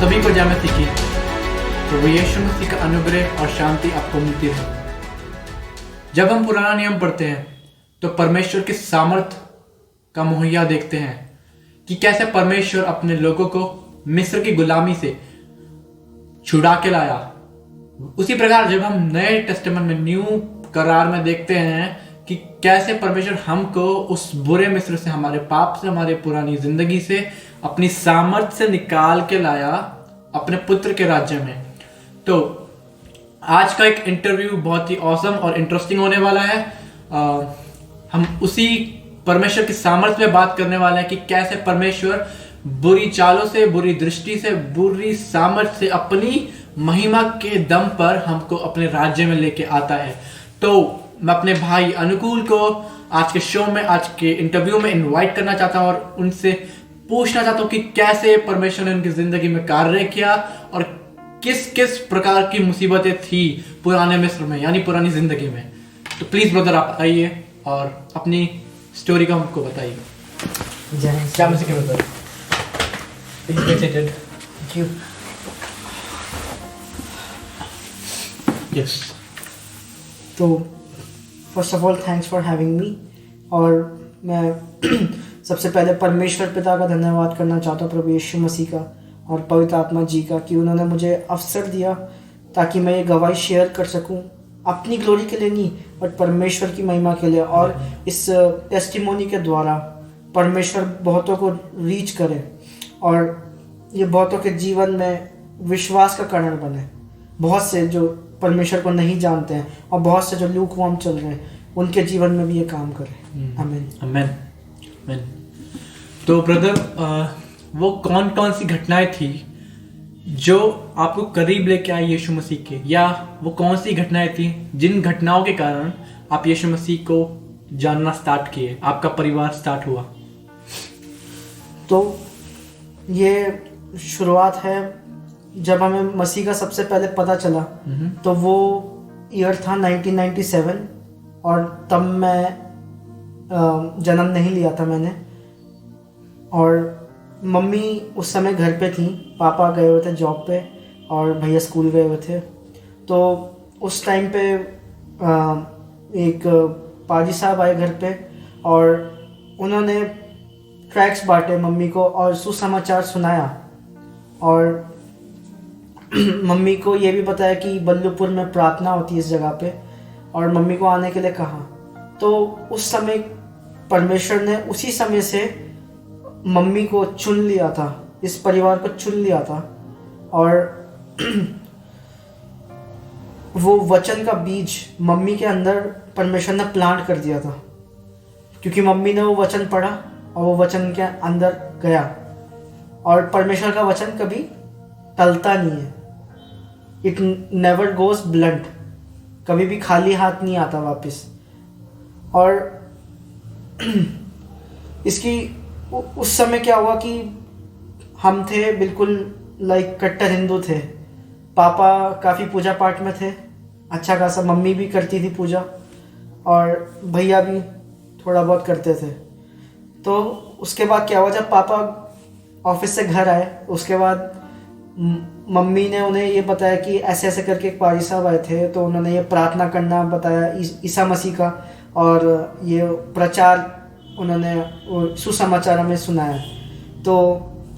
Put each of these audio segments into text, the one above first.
सभी को जय मसीह की। प्रभु यीशु मसीह का अनुग्रह और शांति आपको मिलती रहे। जब हम पुराना नियम पढ़ते हैं तो परमेश्वर के सामर्थ का मुहैया देखते हैं कि कैसे परमेश्वर अपने लोगों को मिस्र की गुलामी से छुड़ा के लाया। उसी प्रकार जब हम नए टेस्टामेंट में, न्यू करार में देखते हैं कि कैसे परमेश्वर हमको उस बुरे मिस्र से, हमारे पाप से, हमारे पुरानी जिंदगी से, अपनी सामर्थ से निकाल के लाया अपने पुत्र के राज्य में। तो आज का एक इंटरव्यू बहुत ही ऑसम और इंटरेस्टिंग होने वाला है। हम उसी परमेश्वर की सामर्थ में बात करने वाले हैं कि कैसे परमेश्वर बुरी चालों से, बुरी दृष्टि से, बुरी सामर्थ से अपनी महिमा के दम पर हमको अपने राज्य में लेके आता है। तो मैं अपने भाई अनुकूल को आज के शो में, आज के इंटरव्यू में इनवाइट करना चाहता हूं और उनसे पूछना चाहता हूं कि कैसे परमेश्वर ने उनकी जिंदगी में कार्य किया और किस किस प्रकार की मुसीबतें थी पुराने मिस्र में, यानी पुरानी जिंदगी में। तो प्लीज ब्रदर आप आइए और अपनी स्टोरी का हमको बताइए। क्या मसीह के brother, please get seated. Thank you. Yes. तो first of all thanks for having me. और मैं सबसे पहले परमेश्वर पिता का धन्यवाद करना चाहता हूँ, प्रभु यीशु मसीह का और पवित्र आत्मा जी का, कि उन्होंने मुझे अवसर दिया ताकि मैं ये गवाही शेयर कर सकूं, अपनी ग्लोरी के लिए नहीं बट परमेश्वर की महिमा के लिए। और इस टेस्टिमोनी के द्वारा परमेश्वर बहुतों को रीच करे और ये बहुतों के जीवन में विश्वास का कारण बने। बहुत से जो परमेश्वर को नहीं जानते हैं और बहुत से जो लूकवार्म चल रहे हैं, उनके जीवन में भी ये काम करे। आमीन आमीन आमीन। तो ब्रदर, वो कौन कौन सी घटनाएं थी जो आपको करीब लेके आई यीशु मसीह के, या वो कौन सी घटनाएं थी जिन घटनाओं के कारण आप यीशु मसीह को जानना स्टार्ट किए, आपका परिवार स्टार्ट हुआ? तो ये शुरुआत है जब हमें मसीह का सबसे पहले पता चला। तो वो ईयर था 1997 और तब मैं जन्म नहीं लिया था मैंने। और मम्मी उस समय घर पे थी, पापा गए हुए थे जॉब पे और भैया स्कूल गए हुए थे। तो उस टाइम पे एक पाजी साहब आए घर पे और उन्होंने ट्रैक्स बांटे मम्मी को और सुसमाचार सुनाया। और मम्मी को ये भी बताया कि बल्लूपुर में प्रार्थना होती है इस जगह पे, और मम्मी को आने के लिए कहा। तो उस समय परमेश्वर ने उसी समय से मम्मी को चुन लिया था, इस परिवार को चुन लिया था। और वो वचन का बीज मम्मी के अंदर परमेश्वर ने प्लांट कर दिया था, क्योंकि मम्मी ने वो वचन पढ़ा और वो वचन के अंदर गया। और परमेश्वर का वचन कभी टलता नहीं है, इट नेवर गोज ब्लंट, कभी भी खाली हाथ नहीं आता वापस। और इसकी उस समय क्या हुआ कि हम थे बिल्कुल लाइक कट्टर हिंदू थे। पापा काफ़ी पूजा पाठ में थे, अच्छा खासा, मम्मी भी करती थी पूजा और भैया भी थोड़ा बहुत करते थे। तो उसके बाद क्या हुआ, जब पापा ऑफिस से घर आए उसके बाद मम्मी ने उन्हें ये बताया कि ऐसे ऐसे करके एक पाजी साहब आए थे, तो उन्होंने ये प्रार्थना करना बताया ईसा मसीह का, और ये प्रचार उन्होंने सुसमाचार में सुनाया। तो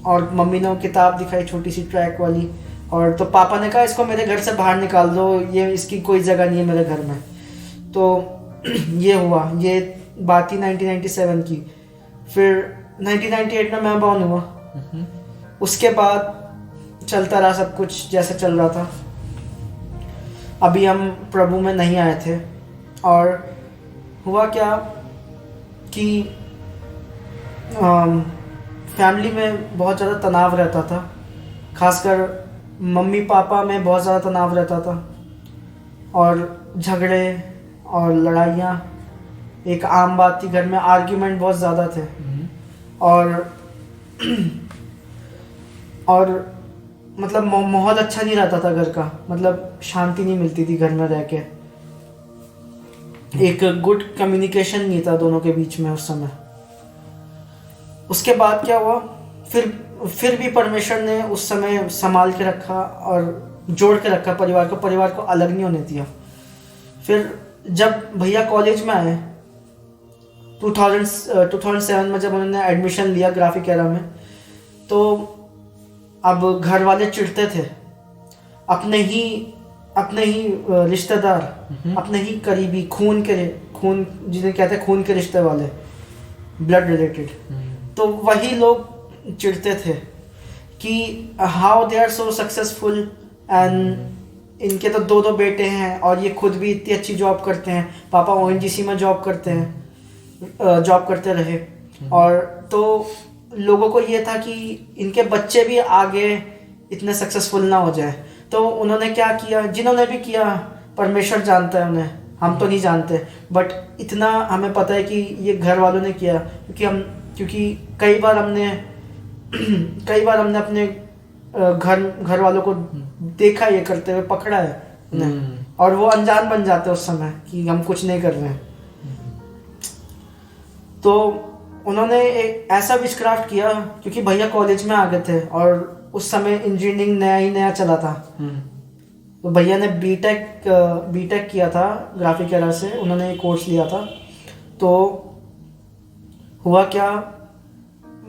और मम्मी ने वो किताब दिखाई, छोटी सी ट्रैक वाली। और तो पापा ने कहा इसको मेरे घर से बाहर निकाल दो, ये इसकी कोई जगह नहीं है मेरे घर में। तो ये हुआ, ये बात थी 1997 की। फिर 1998 में मैं बॉर्न हुआ। उसके बाद चलता रहा सब कुछ जैसे चल रहा था। अभी हम प्रभु में नहीं आए थे। और हुआ क्या कि फैमिली में बहुत ज़्यादा तनाव रहता था, खासकर मम्मी पापा में बहुत ज़्यादा तनाव रहता था, और झगड़े और लड़ाइयाँ एक आम बात थी घर में, आर्ग्यूमेंट बहुत ज़्यादा थे। और मतलब माहौल अच्छा नहीं रहता था घर का, मतलब शांति नहीं मिलती थी घर में रह के। एक गुड कम्युनिकेशन नहीं था दोनों के बीच में उस समय। उसके बाद क्या हुआ फिर भी परमेश्वर ने उस समय संभाल के रखा और जोड़ के रखा परिवार को अलग नहीं होने दिया। फिर जब भैया कॉलेज में आए 2007 में, जब उन्होंने एडमिशन लिया ग्राफिक एरा में, तो अब घर वाले चिढ़ते थे। अपने ही रिश्तेदार, अपने ही करीबी खून जिन्हें कहते हैं खून के रिश्ते वाले, ब्लड रिलेटेड, तो वही लोग चिढ़ते थे कि how they are so successful and इनके तो दो बेटे हैं और ये खुद भी इतनी अच्छी जॉब करते हैं। पापा ONGC में जॉब करते रहे, और तो लोगों को ये था कि इनके बच्चे भी आगे इतने सक्सेसफुल ना हो जाए। तो उन्होंने क्या किया, जिन्होंने भी किया परमेश्वर जानता है उन्हें, हम तो नहीं जानते, बट इतना हमें पता है कि ये घर वालों ने किया, क्योंकि कई बार हमने अपने घर वालों को देखा ये करते हुए, पकड़ा है उन्हें, और वो अनजान बन जाते हैं उस समय कि हम कुछ नहीं कर रहे हैं। तो उन्होंने एक ऐसा विचक्राफ्ट किया, क्योंकि भैया कॉलेज में आ गए थे और उस समय इंजीनियरिंग नया चला था। तो भैया ने बीटेक किया था ग्राफिक एरा से, उन्होंने एक कोर्स लिया था। तो हुआ क्या,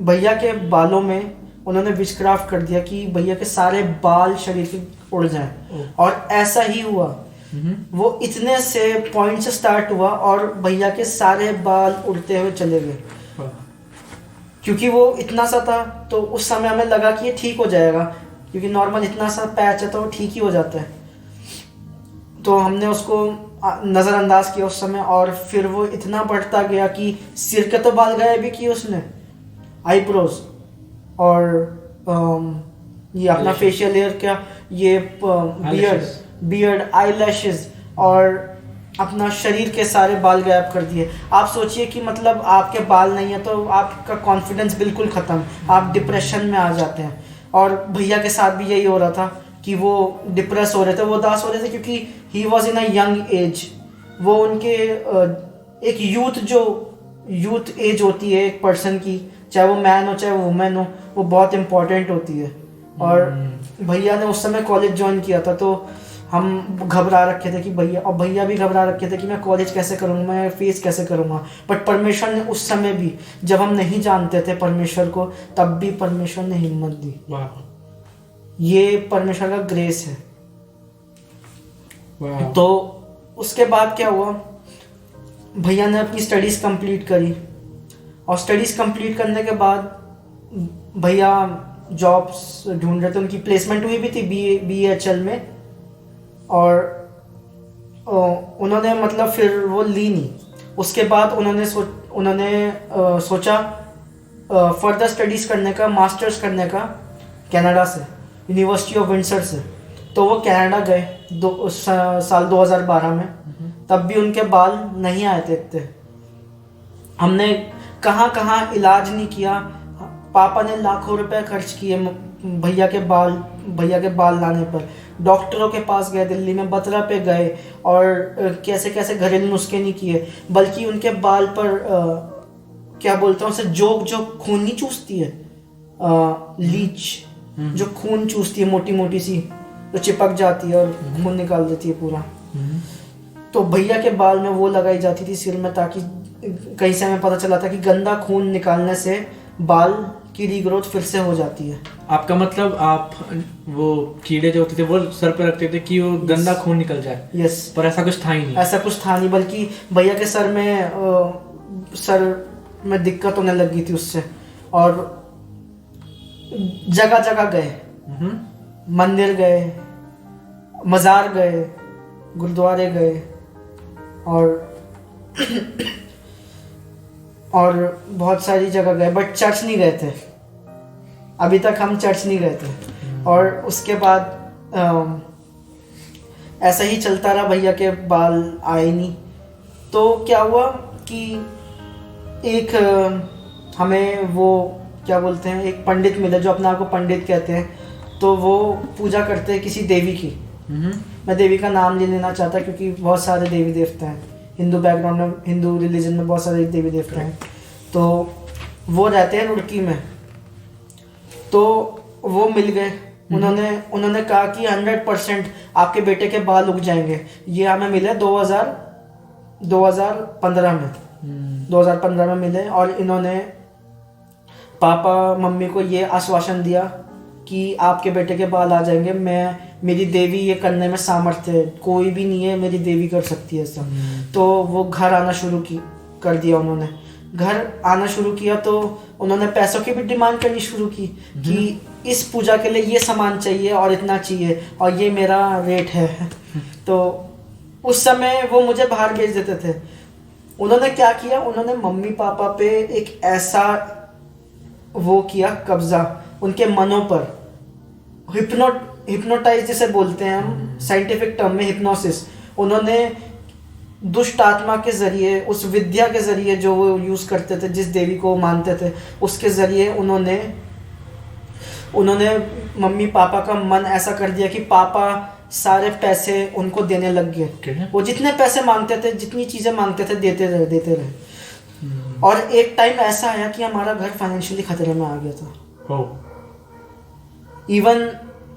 भैया के बालों में उन्होंने विचक्राफ्ट कर दिया कि भैया के सारे बाल शरीर से उड़ जाएं, और ऐसा ही हुआ। वो इतने से पॉइंट से स्टार्ट हुआ और भैया के सारे बाल उड़ते हुए चले गए, क्योंकि वो इतना सा था। तो उस समय हमें लगा कि ये ठीक हो जाएगा, क्योंकि नॉर्मल इतना सा पैच है तो वो ठीक ही हो जाता है। तो हमने उसको नज़रअंदाज किया उस समय, और फिर वो इतना बढ़ता गया कि सिर के तो बाल गायब भी किए उसने, आईब्रोज और ये अपना फेशियल हेयर, क्या ये बियर्ड, आईलैशेस, और अपना शरीर के सारे बाल गायब कर दिए। आप सोचिए कि मतलब आपके बाल नहीं है तो आपका कॉन्फिडेंस बिल्कुल ख़त्म, आप डिप्रेशन में आ जाते हैं। और भैया के साथ भी यही हो रहा था कि वो डिप्रेस हो रहे थे, वो उदास हो रहे थे, क्योंकि he was in a young age. वो उनके एक यूथ एज होती है एक पर्सन की, चाहे वो मैन हो चाहे वो वुमेन हो, वो बहुत इम्पोर्टेंट होती है। और भैया ने उस समय कॉलेज ज्वाइन किया था, तो हम घबरा रखे थे कि भैया भी घबरा रखे थे कि मैं कॉलेज कैसे करूँगा, मैं फेस कैसे करूँगा। बट परमेश्वर ने उस समय भी, जब हम नहीं जानते थे परमेश्वर को, तब भी परमेश्वर ने हिम्मत दी। ये परमेश्वर का ग्रेस है। तो उसके बाद क्या हुआ, भैया ने अपनी स्टडीज़ कंप्लीट करी, और स्टडीज़ कंप्लीट करने के बाद भैया जॉब्स ढूंढ रहे थे। उनकी प्लेसमेंट हुई भी थी BHL में, और उन्होंने मतलब फिर वो ली नहीं। उसके बाद उन्होंने सोचा फर्दर स्टडीज़ करने का, मास्टर्स करने का कनाडा से, यूनिवर्सिटी ऑफ विंडसर से। तो वो कनाडा गए साल 2012 में, तब भी उनके बाल नहीं आए थे इतने। हमने कहाँ इलाज नहीं किया, पापा ने लाखों रुपए खर्च किए भैया के बाल लाने पर। डॉक्टरों के पास गए, दिल्ली में बतरा पे गए, और कैसे घरेलू नुस्खे नहीं किए, बल्कि उनके बाल पर क्या बोलते हैं उसे, जो खून नहीं चूसती है, लीच, जो खून चूसती है मोटी सी, तो चिपक जाती है और खून निकाल देती है पूरा। तो भैया के बाल में वो लगाई जाती थी सिर में, ताकि कहीं से हमें पता चला था कि गंदा खून निकालने से बाल की रीग्रोथ फिर से हो जाती है। आपका मतलब आप वो कीड़े जो होते थे वो सर पे रखते थे कि वो गंदा खून निकल जाए। यस। पर ऐसा कुछ था ही नहीं, बल्कि भैया के सर में दिक्कत होने लगी थी उससे, और जगह गए, मंदिर गए, मज़ार गए, गुरुद्वारे गए, और बहुत सारी जगह गए, बट चर्च नहीं गए थे। अभी तक हम चर्च नहीं गए थे। और उसके बाद ऐसा ही चलता रहा, भैया के बाल आए नहीं। तो क्या हुआ कि एक हमें वो क्या बोलते हैं, एक पंडित मिले जो अपने आप को पंडित कहते हैं। तो वो पूजा करते हैं किसी देवी की। मैं देवी का नाम नहीं लेना चाहता, क्योंकि बहुत सारे देवी देवता हैं हिंदू बैकग्राउंड में, हिंदू रिलीजन में बहुत सारे देवी देवता हैं। तो वो रहते हैं रुड़की में। तो वो मिल गए। उन्होंने कहा कि 100% आपके बेटे के बाल उग जाएंगे। ये हमें मिले 2015 में। 2015 में मिले और इन्होंने पापा मम्मी को ये आश्वासन दिया कि आपके बेटे के बाल आ जाएंगे। मेरी देवी ये करने में सामर्थ्य है, कोई भी नहीं है, मेरी देवी कर सकती है ऐसा। तो वो घर आना शुरू कर दिया। उन्होंने घर आना शुरू किया तो उन्होंने पैसों की भी डिमांड करनी शुरू की कि इस पूजा के लिए ये सामान चाहिए और इतना चाहिए और ये मेरा रेट है। तो उस समय वो मुझे बाहर भेज देते थे। उन्होंने क्या किया, उन्होंने मम्मी पापा पे एक ऐसा वो किया कब्जा उनके मनों पर। हिप्नोटाइज जिसे बोलते हैं हम साइंटिफिक टर्म में, हिप्नोसिस। उन्होंने दुष्ट आत्मा के जरिए, उस विद्या के जरिए जो वो यूज करते थे, जिस देवी को मानते थे, उसके जरिए उन्होंने मम्मी पापा का मन ऐसा कर दिया कि पापा सारे पैसे उनको देने लग गए। वो जितने पैसे मांगते थे, जितनी चीजें मांगते थे, देते रहे। और एक टाइम ऐसा आया कि हमारा घर फाइनेंशियली खतरे में आ गया था। इवन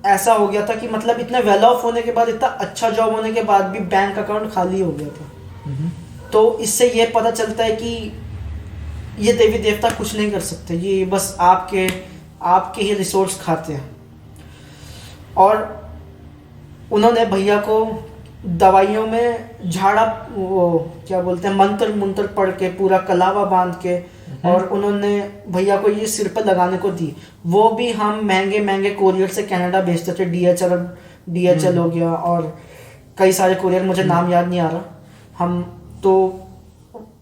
ऐसा हो गया था कि मतलब इतने वेल ऑफ होने के बाद, इतना अच्छा जॉब होने के बाद भी बैंक अकाउंट खाली हो गया था। तो इससे ये पता चलता है कि ये देवी देवता कुछ नहीं कर सकते, ये बस आपके ही रिसोर्स खाते हैं। और उन्होंने भैया को दवाइयों में झाड़ा, वो क्या बोलते हैं, मंत्र पढ़ के, पूरा कलावा बांध के, और उन्होंने भैया को ये सिर पर लगाने को दी। वो भी हम महंगे कोरियर से कनाडा भेजते थे। DHL हो गया और कई सारे कोरियर, मुझे नाम याद नहीं आ रहा। हम तो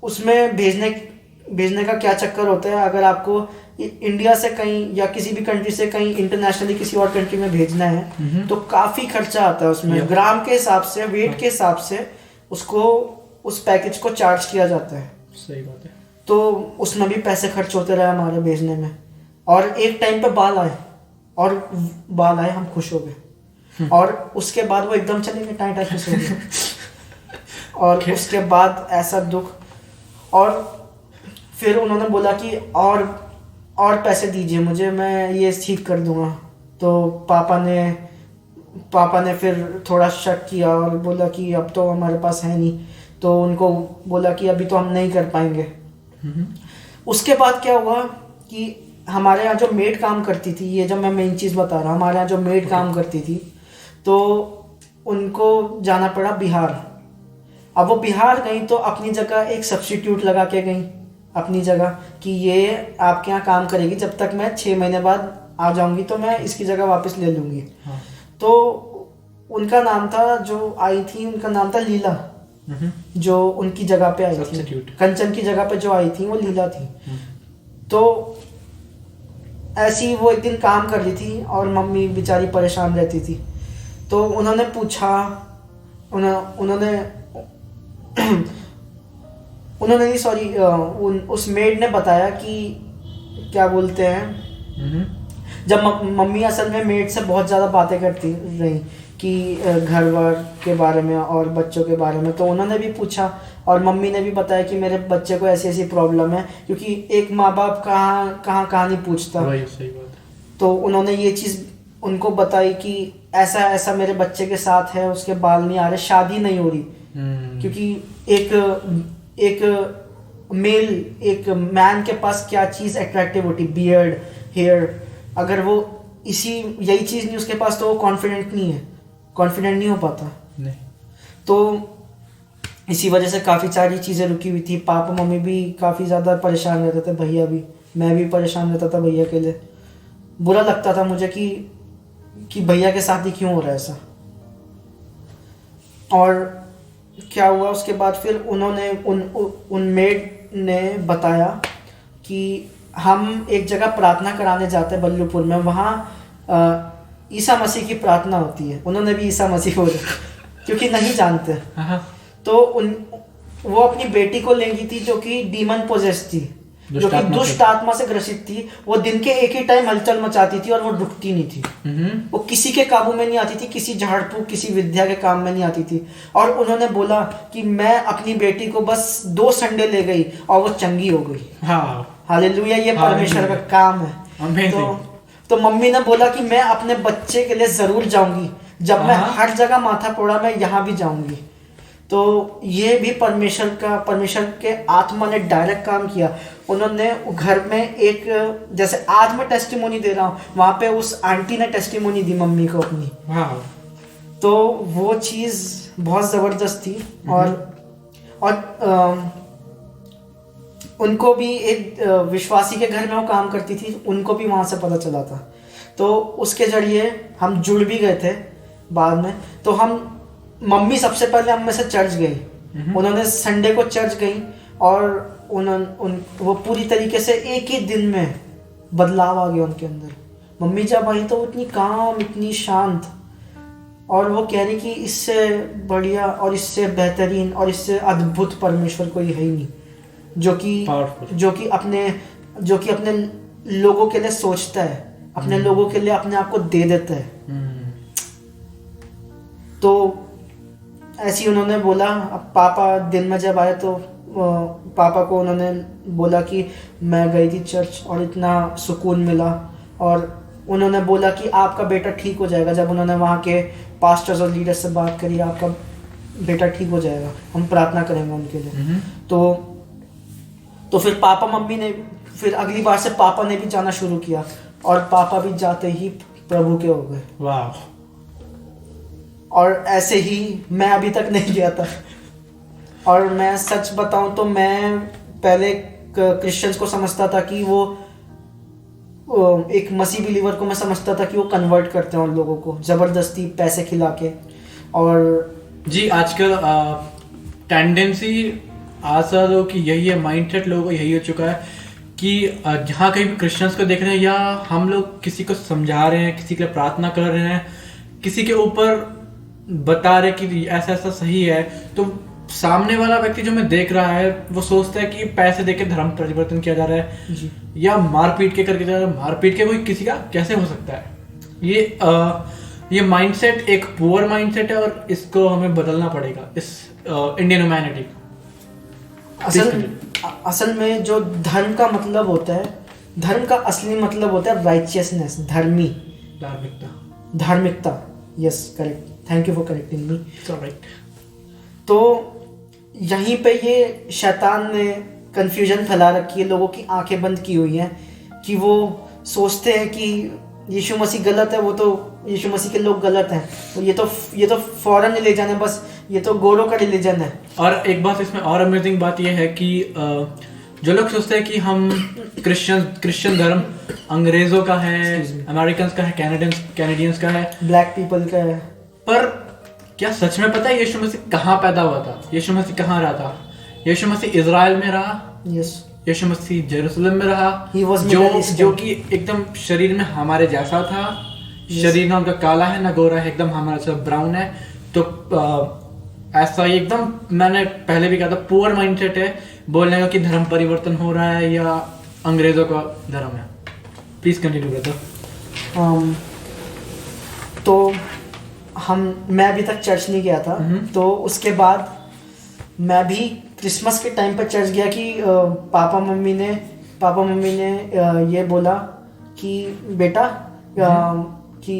उसमें भेजने का क्या चक्कर होता है, अगर आपको इंडिया से कहीं या किसी भी कंट्री से कहीं इंटरनेशनली किसी और कंट्री में भेजना है तो काफ़ी खर्चा आता है उसमें। ग्राम के हिसाब से, वेट के हिसाब से उसको, उस पैकेज को चार्ज किया जाता है। सही बात है। तो उसमें भी पैसे खर्च होते रहे हमारे भेजने में। और एक टाइम पे बाल आए, हम खुश हो गए। और उसके बाद वो एकदम चले गए, टाइम खुश हो गए। और उसके बाद ऐसा दुख। और फिर उन्होंने बोला कि और पैसे दीजिए मुझे, मैं ये ठीक कर दूंगा। तो पापा ने फिर थोड़ा शक किया और बोला कि अब तो हमारे पास है नहीं। तो उनको बोला कि अभी तो हम नहीं कर पाएंगे। उसके बाद क्या हुआ कि हमारे यहाँ जो मेड काम करती थी, ये जब मैं मेन चीज़ बता रहा हूँ, हमारे यहाँ जो मेड काम करती थी तो उनको जाना पड़ा बिहार। अब वो बिहार गई तो अपनी जगह एक सब्स्टिट्यूट लगा के गई अपनी जगह कि ये आपके यहाँ काम करेगी जब तक मैं 6 महीने बाद आ जाऊंगी तो मैं इसकी जगह वापस ले लूँगी। हाँ। तो उनका नाम था, जो आई थी उनका नाम था लीला। जो उनकी जगह पे आई थी, कंचन की जगह पे जो आई थी वो लीला थी। तो ऐसी वो एक दिन काम कर रही थी और मम्मी बेचारी परेशान रहती थी। तो उन्होंने पूछा, उस मेड ने बताया कि क्या बोलते हैं, जब मम्मी असल में मेड से बहुत ज़्यादा बातें करती रही कि घर वर के बारे में और बच्चों के बारे में। तो उन्होंने भी पूछा और मम्मी ने भी बताया कि मेरे बच्चे को ऐसी ऐसी प्रॉब्लम है, क्योंकि एक माँ बाप कहाँ नहीं पूछता। सही बात है। तो उन्होंने ये चीज़ उनको बताई कि ऐसा ऐसा मेरे बच्चे के साथ है, उसके बाल नहीं आ रहे, शादी नहीं हो रही। क्योंकि एक मैन के पास क्या चीज़ अट्रैक्टिव होती, बियर्ड, हेयर। अगर वो यही चीज़ नहीं उसके पास तो वो कॉन्फिडेंट नहीं हो पाता। नहीं। तो इसी वजह से काफ़ी सारी चीज़ें रुकी हुई थी। पापा मम्मी भी काफ़ी ज़्यादा परेशान रहते थे, भैया भी, मैं भी परेशान रहता था भैया के लिए। बुरा लगता था मुझे कि भैया के साथ ही क्यों हो रहा है ऐसा। और क्या हुआ उसके बाद, फिर उन्होंने उन मेड ने बताया कि हम एक जगह प्रार्थना कराने जाते हैं बल्लूपुर में, वहाँ ईसा मसीह की प्रार्थना होती है। उन्होंने भी ईसा मसीह को क्योंकि नहीं जानते, तो वो अपनी बेटी को लेंगी थी जो कि डीमन पोजेस थी, जो कि दुष्ट आत्मा से ग्रसित थी। वो दिन के एक ही टाइम हलचल मचाती थी और वो रुकती नहीं थी। वो किसी के काबू में नहीं आती थी, किसी झाड़ फूक, किसी विद्या के काम में नहीं आती थी। और उन्होंने बोला कि मैं अपनी बेटी को बस 2 संडे ले गई और वो चंगी हो गई। हालेलुया, ये परमेश्वर का काम है। तो मम्मी ने बोला कि मैं अपने बच्चे के लिए ज़रूर जाऊंगी, जब मैं हर जगह माथा फोड़ा मैं यहाँ भी जाऊंगी। तो ये भी परमेश्वर के आत्मा ने डायरेक्ट काम किया। उन्होंने घर में एक, जैसे आज मैं टेस्टिमोनी दे रहा हूँ, वहाँ पे उस आंटी ने टेस्टिमोनी दी मम्मी को अपनी। तो वो चीज़ बहुत ज़बरदस्त थी। और उनको भी एक विश्वासी के घर में वो काम करती थी, उनको भी वहाँ से पता चला था। तो उसके ज़रिए हम जुड़ भी गए थे बाद में। तो हम, मम्मी सबसे पहले हम में से चर्च गई। उन्होंने संडे को चर्च गई और वो पूरी तरीके से एक ही दिन में बदलाव आ गया उनके अंदर। मम्मी जब आई तो वो इतनी काम, इतनी शांत, और वो कह रही कि इससे बढ़िया और इससे बेहतरीन और इससे अद्भुत परमेश्वर कोई है ही नहीं, जो कि अपने लोगों के लिए सोचता है, अपने लोगों के लिए अपने आप को दे देता है। तो ऐसे ही उन्होंने बोला। अब पापा दिन में जब आए तो पापा को उन्होंने बोला कि मैं गई थी चर्च और इतना सुकून मिला, और उन्होंने बोला कि आपका बेटा ठीक हो जाएगा। जब उन्होंने वहाँ के पास्टर्स और लीडर्स से बात करी, आपका बेटा ठीक हो जाएगा, हम प्रार्थना करेंगे उनके लिए। तो फिर पापा मम्मी ने, फिर अगली बार से पापा ने भी जाना शुरू किया, और पापा भी जाते ही प्रभु के हो गए। वाह। और ऐसे ही मैं अभी तक नहीं गया था। और मैं सच बताऊं तो मैं पहले क्रिश्चियंस को समझता था कि वो एक मसीह बिलीवर को मैं समझता था कि वो कन्वर्ट करते हैं उन लोगों को ज़बरदस्ती पैसे खिला के। और जी आजकल टेंडेंसी आशा लोगों की यही है, माइंडसेट लोगों को यही हो चुका है कि जहाँ कहीं भी क्रिश्चियंस को देख रहे हैं, या हम लोग किसी को समझा रहे हैं, किसी के लिए प्रार्थना कर रहे हैं, किसी के ऊपर बता रहे कि ऐसा ऐसा सही है, तो सामने वाला व्यक्ति जो मैं देख रहा है वो सोचता है कि पैसे देके धर्म परिवर्तन किया जा रहा है जी। या मारपीट के करके जा रहा है। मारपीट के कोई किसी का कैसे हो सकता है? ये माइंडसेट एक पुअर माइंडसेट है, और इसको हमें बदलना पड़ेगा, इस इंडियन ह्यूमैनिटी को। असल में जो धर्म का मतलब होता है, धर्म का असली मतलब होता है राइचियसनेस, धार्मिकता। Yes, correct, thank you for correcting me. तो यहीं पे ये शैतान ने कंफ्यूजन फैला रखी है, लोगों की आंखें बंद की हुई हैं कि वो सोचते हैं कि यीशु मसीह गलत है, वो तो यीशु मसीह के लोग गलत हैं, तो ये तो फॉरेन रिलीजन है, बस ये तो गोरों का रिलीजन है। और एक बात इसमें और अमेजिंग बात ये है कि जो लोग सोचते हैं कि हम क्रिश्चियन धर्म अंग्रेजों का है, अमेरिकन का है, कैनेडियंस का है, ब्लैक पीपल का है, पर क्या सच में पता है यीशु मसीह कहाँ पैदा हुआ था? यीशु मसीह कहाँ रहा था? यीशु मसीह इजराइल में रहा। यस। यीशु मसीह जेरूसलम में रहा, जो कि एकदम शरीर में हमारे जैसा था। शरीर ना उनका काला है ना गोरा है, एकदम हमारा सब ब्राउन है। तो ऐसा ही एकदम, मैंने पहले भी कहा था, पुअर माइंडसेट है बोलने का कि धर्म परिवर्तन हो रहा है या अंग्रेजों का धर्म है। Please continue brother. तो मैं अभी तक चर्च नहीं गया था। तो उसके बाद मैं भी क्रिसमस के टाइम पर चर्च गया कि पापा मम्मी ने ये बोला कि बेटा कि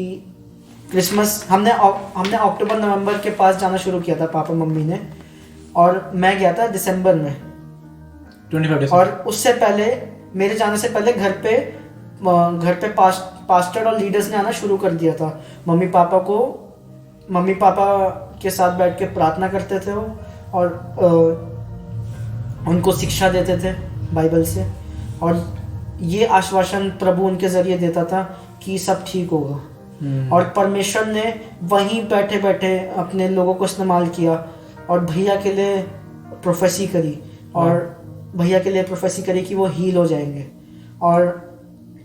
क्रिसमस हमने अक्टूबर नवंबर के पास जाना शुरू किया था पापा मम्मी ने, और मैं गया था दिसंबर में 25 और उससे पहले, मेरे जाने से पहले घर पे पास्टर और लीडर्स ने आना शुरू कर दिया था। मम्मी पापा के साथ बैठ के प्रार्थना करते थे वो, और उनको शिक्षा देते थे बाइबल से, और ये आश्वासन प्रभु उनके जरिए देता था कि सब ठीक होगा। और परमेश्वर ने वहीं बैठे बैठे अपने लोगों को इस्तेमाल किया, और भैया के लिए प्रोफेसी करी, और भैया के लिए प्रोफेसी करी कि वो हील हो जाएंगे, और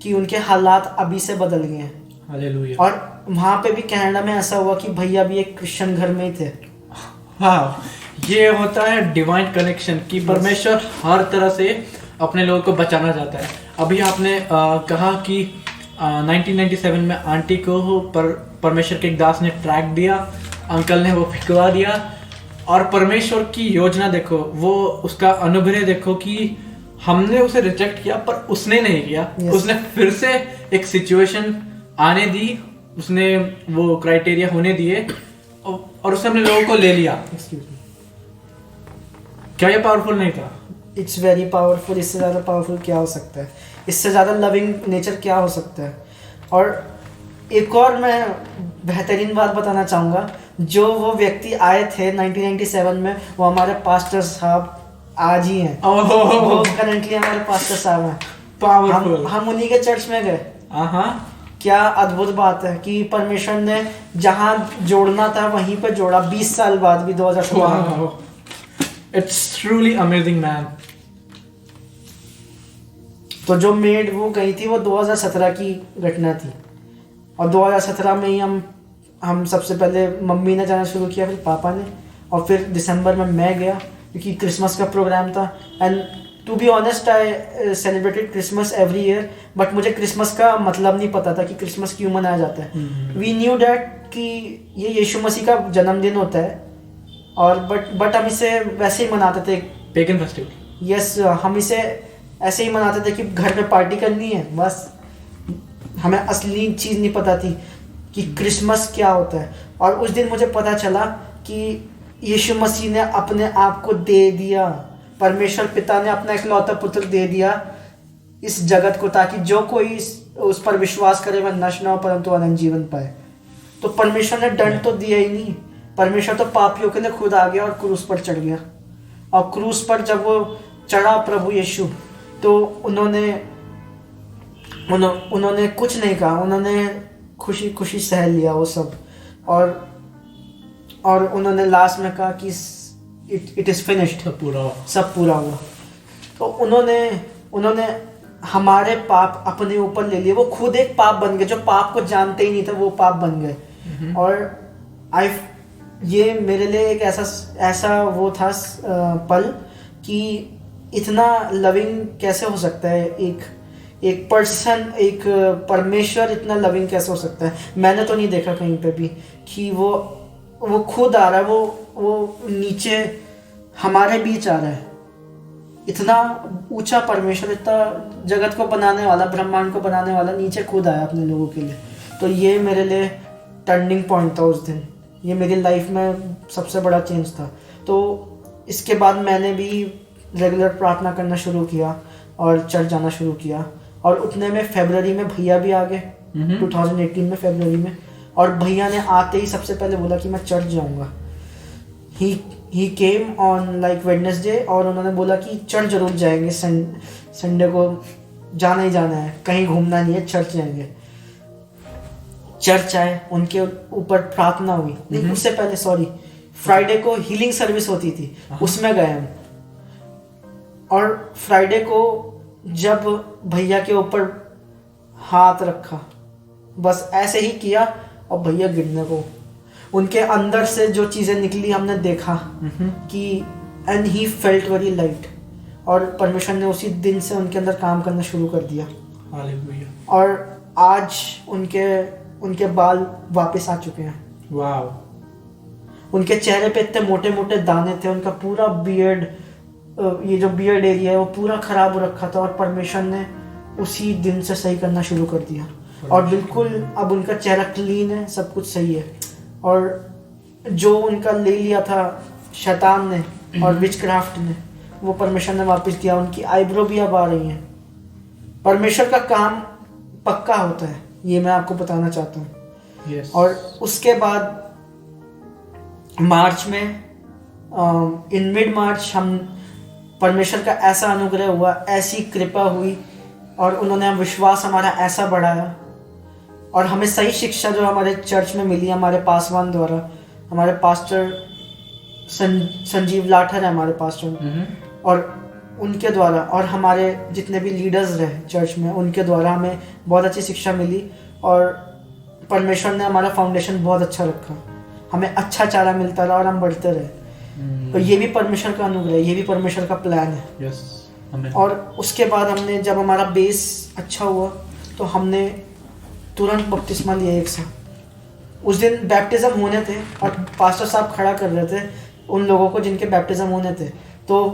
कि उनके हालात अभी से बदल गए हैं। हालेलुया। और वहाँ पे भी कनाडा में ऐसा हुआ कि भैया भी एक क्रिश्चियन घर में ही थे। हाँ, ये होता है डिवाइन कनेक्शन कि परमेश्वर हर तरह से अपने लोगों को बचाना चाहता है। अभी आपने कहा कि 1997 में आंटी को परमेश्वर के एक दास ने ट्रैक दिया, अंकल ने वो फिकवा दिया, और परमेश्वर की योजना देखो, वो उसका अनुग्रह देखो कि हमने उसे रिजेक्ट किया पर उसने नहीं किया। Yes. उसने फिर से एक सिचुएशन आने दी, उसने वो क्राइटेरिया होने दिए और उसने अपने लोगों को ले लिया। एक्सक्यूज मी, क्या ये पावरफुल नहीं था? It's very powerful. इससे ज़्यादा पावरफुल क्या हो सकता है? इससे ज़्यादा लविंग नेचर क्या हो सकता है? और एक और मैं बेहतरीन बात बताना चाहूँगा, जो वो व्यक्ति आए थे 1997 में, वो हमारे पास्टर साहब आज ही हैं। वो करंटली हमारे पास्टर साहब हैं। पावरफुल। हम उन्हीं के चर्च में गए। हाँ, क्या अद्भुत बात है कि परमेश्वर ने जहाँ जोड़ना था वहीं पे जोड़ा, 20 साल बाद भी, 2016 में। It's truly amazing man. तो जो मेड वो गई थी वो 2017 की घटना थी, और 2017 में ही हम सबसे पहले मम्मी ने जाना शुरू किया, फिर पापा ने, और फिर दिसंबर में मैं गया क्योंकि क्रिसमस का प्रोग्राम था। And to be honest, I celebrated Christmas every year, but मुझे क्रिसमस का मतलब नहीं पता था कि क्रिसमस क्यों मनाया जाता है। वी न्यू डैट कि ये यीशु मसीह का जन्मदिन होता है, और बट हम इसे वैसे ही मनाते थे, पेगन फेस्टिवल। यस, हम इसे ऐसे ही मनाते थे कि घर में पार्टी करनी है बस। हमें असली चीज़ नहीं पता थी कि क्रिसमस क्या होता है। और उस दिन मुझे पता चला कि यीशु मसीह ने अपने आप को दे दिया, परमेश्वर पिता ने अपना इकलौता पुत्र दे दिया इस जगत को, ताकि जो कोई उस पर विश्वास करे वह नष्ट न हो परंतु अनंत जीवन पाए। तो परमेश्वर ने दंड तो दिया ही नहीं, परमेश्वर तो पापियों के लिए खुद आ गया और क्रूस पर चढ़ गया। और क्रूस पर जब वो चढ़ा प्रभु यीशु, तो उन्होंने कुछ नहीं कहा, उन्होंने खुशी खुशी सह लिया वो सब। और उन्होंने लास्ट में कहा कि इट इज़ फिनिश्ड, सब पूरा हुआ। तो उन्होंने हमारे पाप अपने ऊपर ले लिए। वो खुद एक पाप बन गए, जो पाप को जानते ही नहीं थे वो पाप बन गए। और ये मेरे लिए एक ऐसा वो था पल कि इतना लविंग कैसे हो सकता है एक पर्सन, एक परमेश्वर इतना लविंग कैसे हो सकता है। मैंने तो नहीं देखा कहीं पे भी कि वो खुद आ रहा है, वो नीचे हमारे बीच आ रहा है। इतना ऊंचा परमेश्वर, इतना जगत को बनाने वाला, ब्रह्मांड को बनाने वाला, नीचे खुद आया अपने लोगों के लिए। तो ये मेरे लिए टर्निंग पॉइंट था उस दिन, ये मेरी लाइफ में सबसे बड़ा चेंज था। तो इसके बाद मैंने भी रेगुलर प्रार्थना करना शुरू किया और चर्च जाना शुरू किया। और उतने में फरवरी में भैया भी आ गए, 2018 में फरवरी में। और भैया ने आते ही सबसे पहले बोला कि मैं चर्च जाऊंगा। ही केम ऑन लाइक वेडनेसडे, और उन्होंने बोला कि चर्च जरूर जाएंगे, संडे को जाना ही जाना है, कहीं घूमना नहीं है, चर्च जाएंगे। चर्च आए, उनके ऊपर प्रार्थना हुई। नहीं, उससे पहले सॉरी, फ्राइडे को हीलिंग सर्विस होती थी, उसमें गए हम। और फ्राइडे को जब भैया के ऊपर हाथ रखा, बस ऐसे ही किया और भैया गिरने को, उनके अंदर से जो चीज़ें निकली हमने देखा कि and he felt very light. और परमेश्वर ने उसी दिन से उनके अंदर काम करना शुरू कर दिया। हालेलुया। और आज उनके बाल वापस आ चुके हैं। वाव। उनके चेहरे पे इतने मोटे मोटे दाने थे, उनका पूरा बियर्ड, ये जो बियर्ड एरिया है वो पूरा खराब हो रखा था, और परमेश्वर ने उसी दिन से सही करना शुरू कर दिया। और बिल्कुल अब उनका चेहरा क्लीन है, सब कुछ सही है। और जो उनका ले लिया था शैतान ने और विचक्राफ्ट ने, वो परमेश्वर ने वापस किया। उनकी आईब्रो भी अब आ रही हैं। परमेश्वर का काम पक्का होता है, ये मैं आपको बताना चाहता हूँ। yes. और उसके बाद मार्च में, इन मिड मार्च, हम परमेश्वर का ऐसा अनुग्रह हुआ, ऐसी कृपा हुई, और उन्होंने विश्वास हमारा ऐसा बढ़ाया, और हमें सही शिक्षा जो हमारे चर्च में मिली, हमारे पासवान द्वारा, हमारे पास्टर संजीव लाठर है हमारे पास्टर, और उनके द्वारा, और हमारे जितने भी लीडर्स रहे चर्च में, उनके द्वारा हमें बहुत अच्छी शिक्षा मिली। और परमेश्वर ने हमारा फाउंडेशन बहुत अच्छा रखा, हमें अच्छा चारा मिलता रहा और हम बढ़ते रहे। तो ये भी परमेश्वर का अनुग्रह है, ये भी परमेश्वर का प्लान है। yes. और उसके बाद हमने, जब हमारा बेस अच्छा हुआ, तो हमने तुरंत बपतिस्मा लिया एक साथ। उस दिन बैप्टिज्म होने थे और पास्टर साहब खड़ा कर रहे थे उन लोगों को जिनके बैप्टिज्म होने थे। तो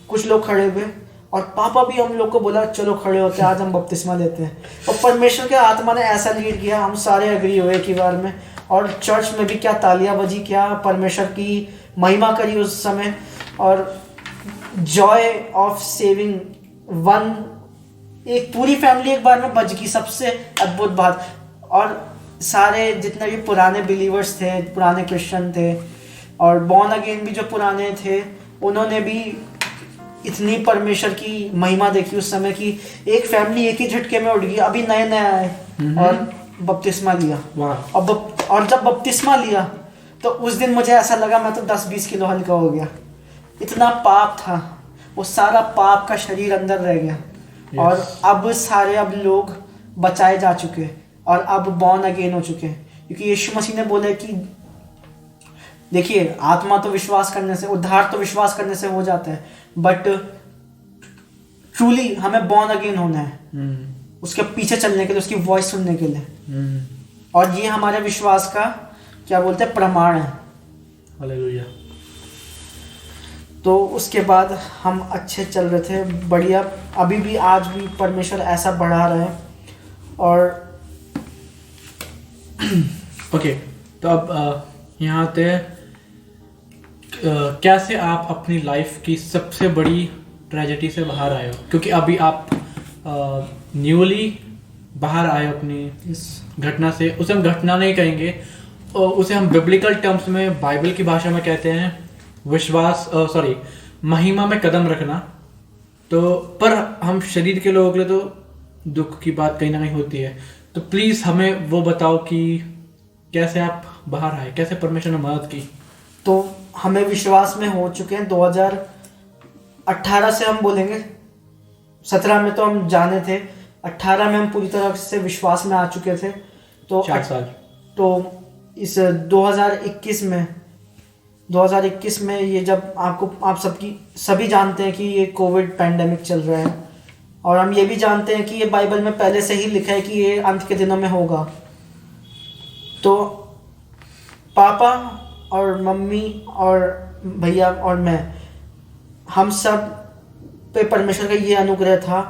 कुछ लोग खड़े हुए और पापा भी हम लोग को बोला चलो खड़े होते हैं, आज हम बपतिस्मा लेते हैं। और परमेश्वर के आत्मा ने ऐसा लीड किया, हम सारे एग्री हुए एक ही बार में, और चर्च में भी क्या तालियां बजी, क्या परमेश्वर की महिमा करी उस समय। और जॉय ऑफ सेविंग वन, एक पूरी फैमिली एक बार में बच गई, सबसे अद्भुत बात। और सारे जितने भी पुराने बिलीवर्स थे, पुराने क्रिश्चियन थे, और बॉर्न अगेन भी जो पुराने थे, उन्होंने भी इतनी परमेश्वर की महिमा देखी उस समय की एक फैमिली एक ही झटके में उठ गई। अभी नए नए आए और बपतिस्मा लिया। और जब बपतिस्मा लिया तो उस दिन मुझे ऐसा लगा मैं तो 10-20 किलो हल्का हो गया। इतना पाप था, वो सारा पाप का शरीर अंदर रह गया। और अब सारे अब लोग बचाए जा चुके और अब बॉर्न अगेन हो चुके हैं, क्योंकि यीशु मसीह ने बोले कि देखिए, आत्मा तो विश्वास करने से, उद्धार तो विश्वास करने से हो जाता है, बट ट्रूली हमें बॉर्न अगेन होना है, उसके पीछे चलने के लिए, उसकी वॉइस सुनने के लिए। और ये हमारे विश्वास का क्या बोलते हैं, प्रमाण है। हालेलुया। तो उसके बाद हम अच्छे चल रहे थे, बढ़िया। अभी भी आज भी परमेश्वर ऐसा बढ़ा रहा है। और ओके, तो अब यहाँ पे कैसे आप अपनी लाइफ की सबसे बड़ी ट्रेजेडी से बाहर आए हो, क्योंकि अभी आप न्यूली बाहर आए हो अपनी इस घटना से। उसे हम घटना नहीं कहेंगे, उसे हम बिब्लिकल टर्म्स में, बाइबल की भाषा में कहते हैं महिमा में कदम रखना। तो पर हम शरीर के लोगों के लिए तो दुख की बात कहीं ना कहीं होती है। तो प्लीज़ हमें वो बताओ कि कैसे आप बाहर आए, कैसे परमेश्वर ने मदद की। तो हमें विश्वास में हो चुके हैं 2018 से, हम बोलेंगे 17 में तो हम जाने थे, 18 में हम पूरी तरह से विश्वास में आ चुके थे। तो 4 साल। तो इस 2021 में ये जब आप सभी जानते हैं कि ये कोविड पैंडेमिक चल रहा है, और हम ये भी जानते हैं कि ये बाइबल में पहले से ही लिखा है कि ये अंत के दिनों में होगा। तो पापा और मम्मी और भैया और मैं, हम सब पे परमेश्वर का ये अनुग्रह था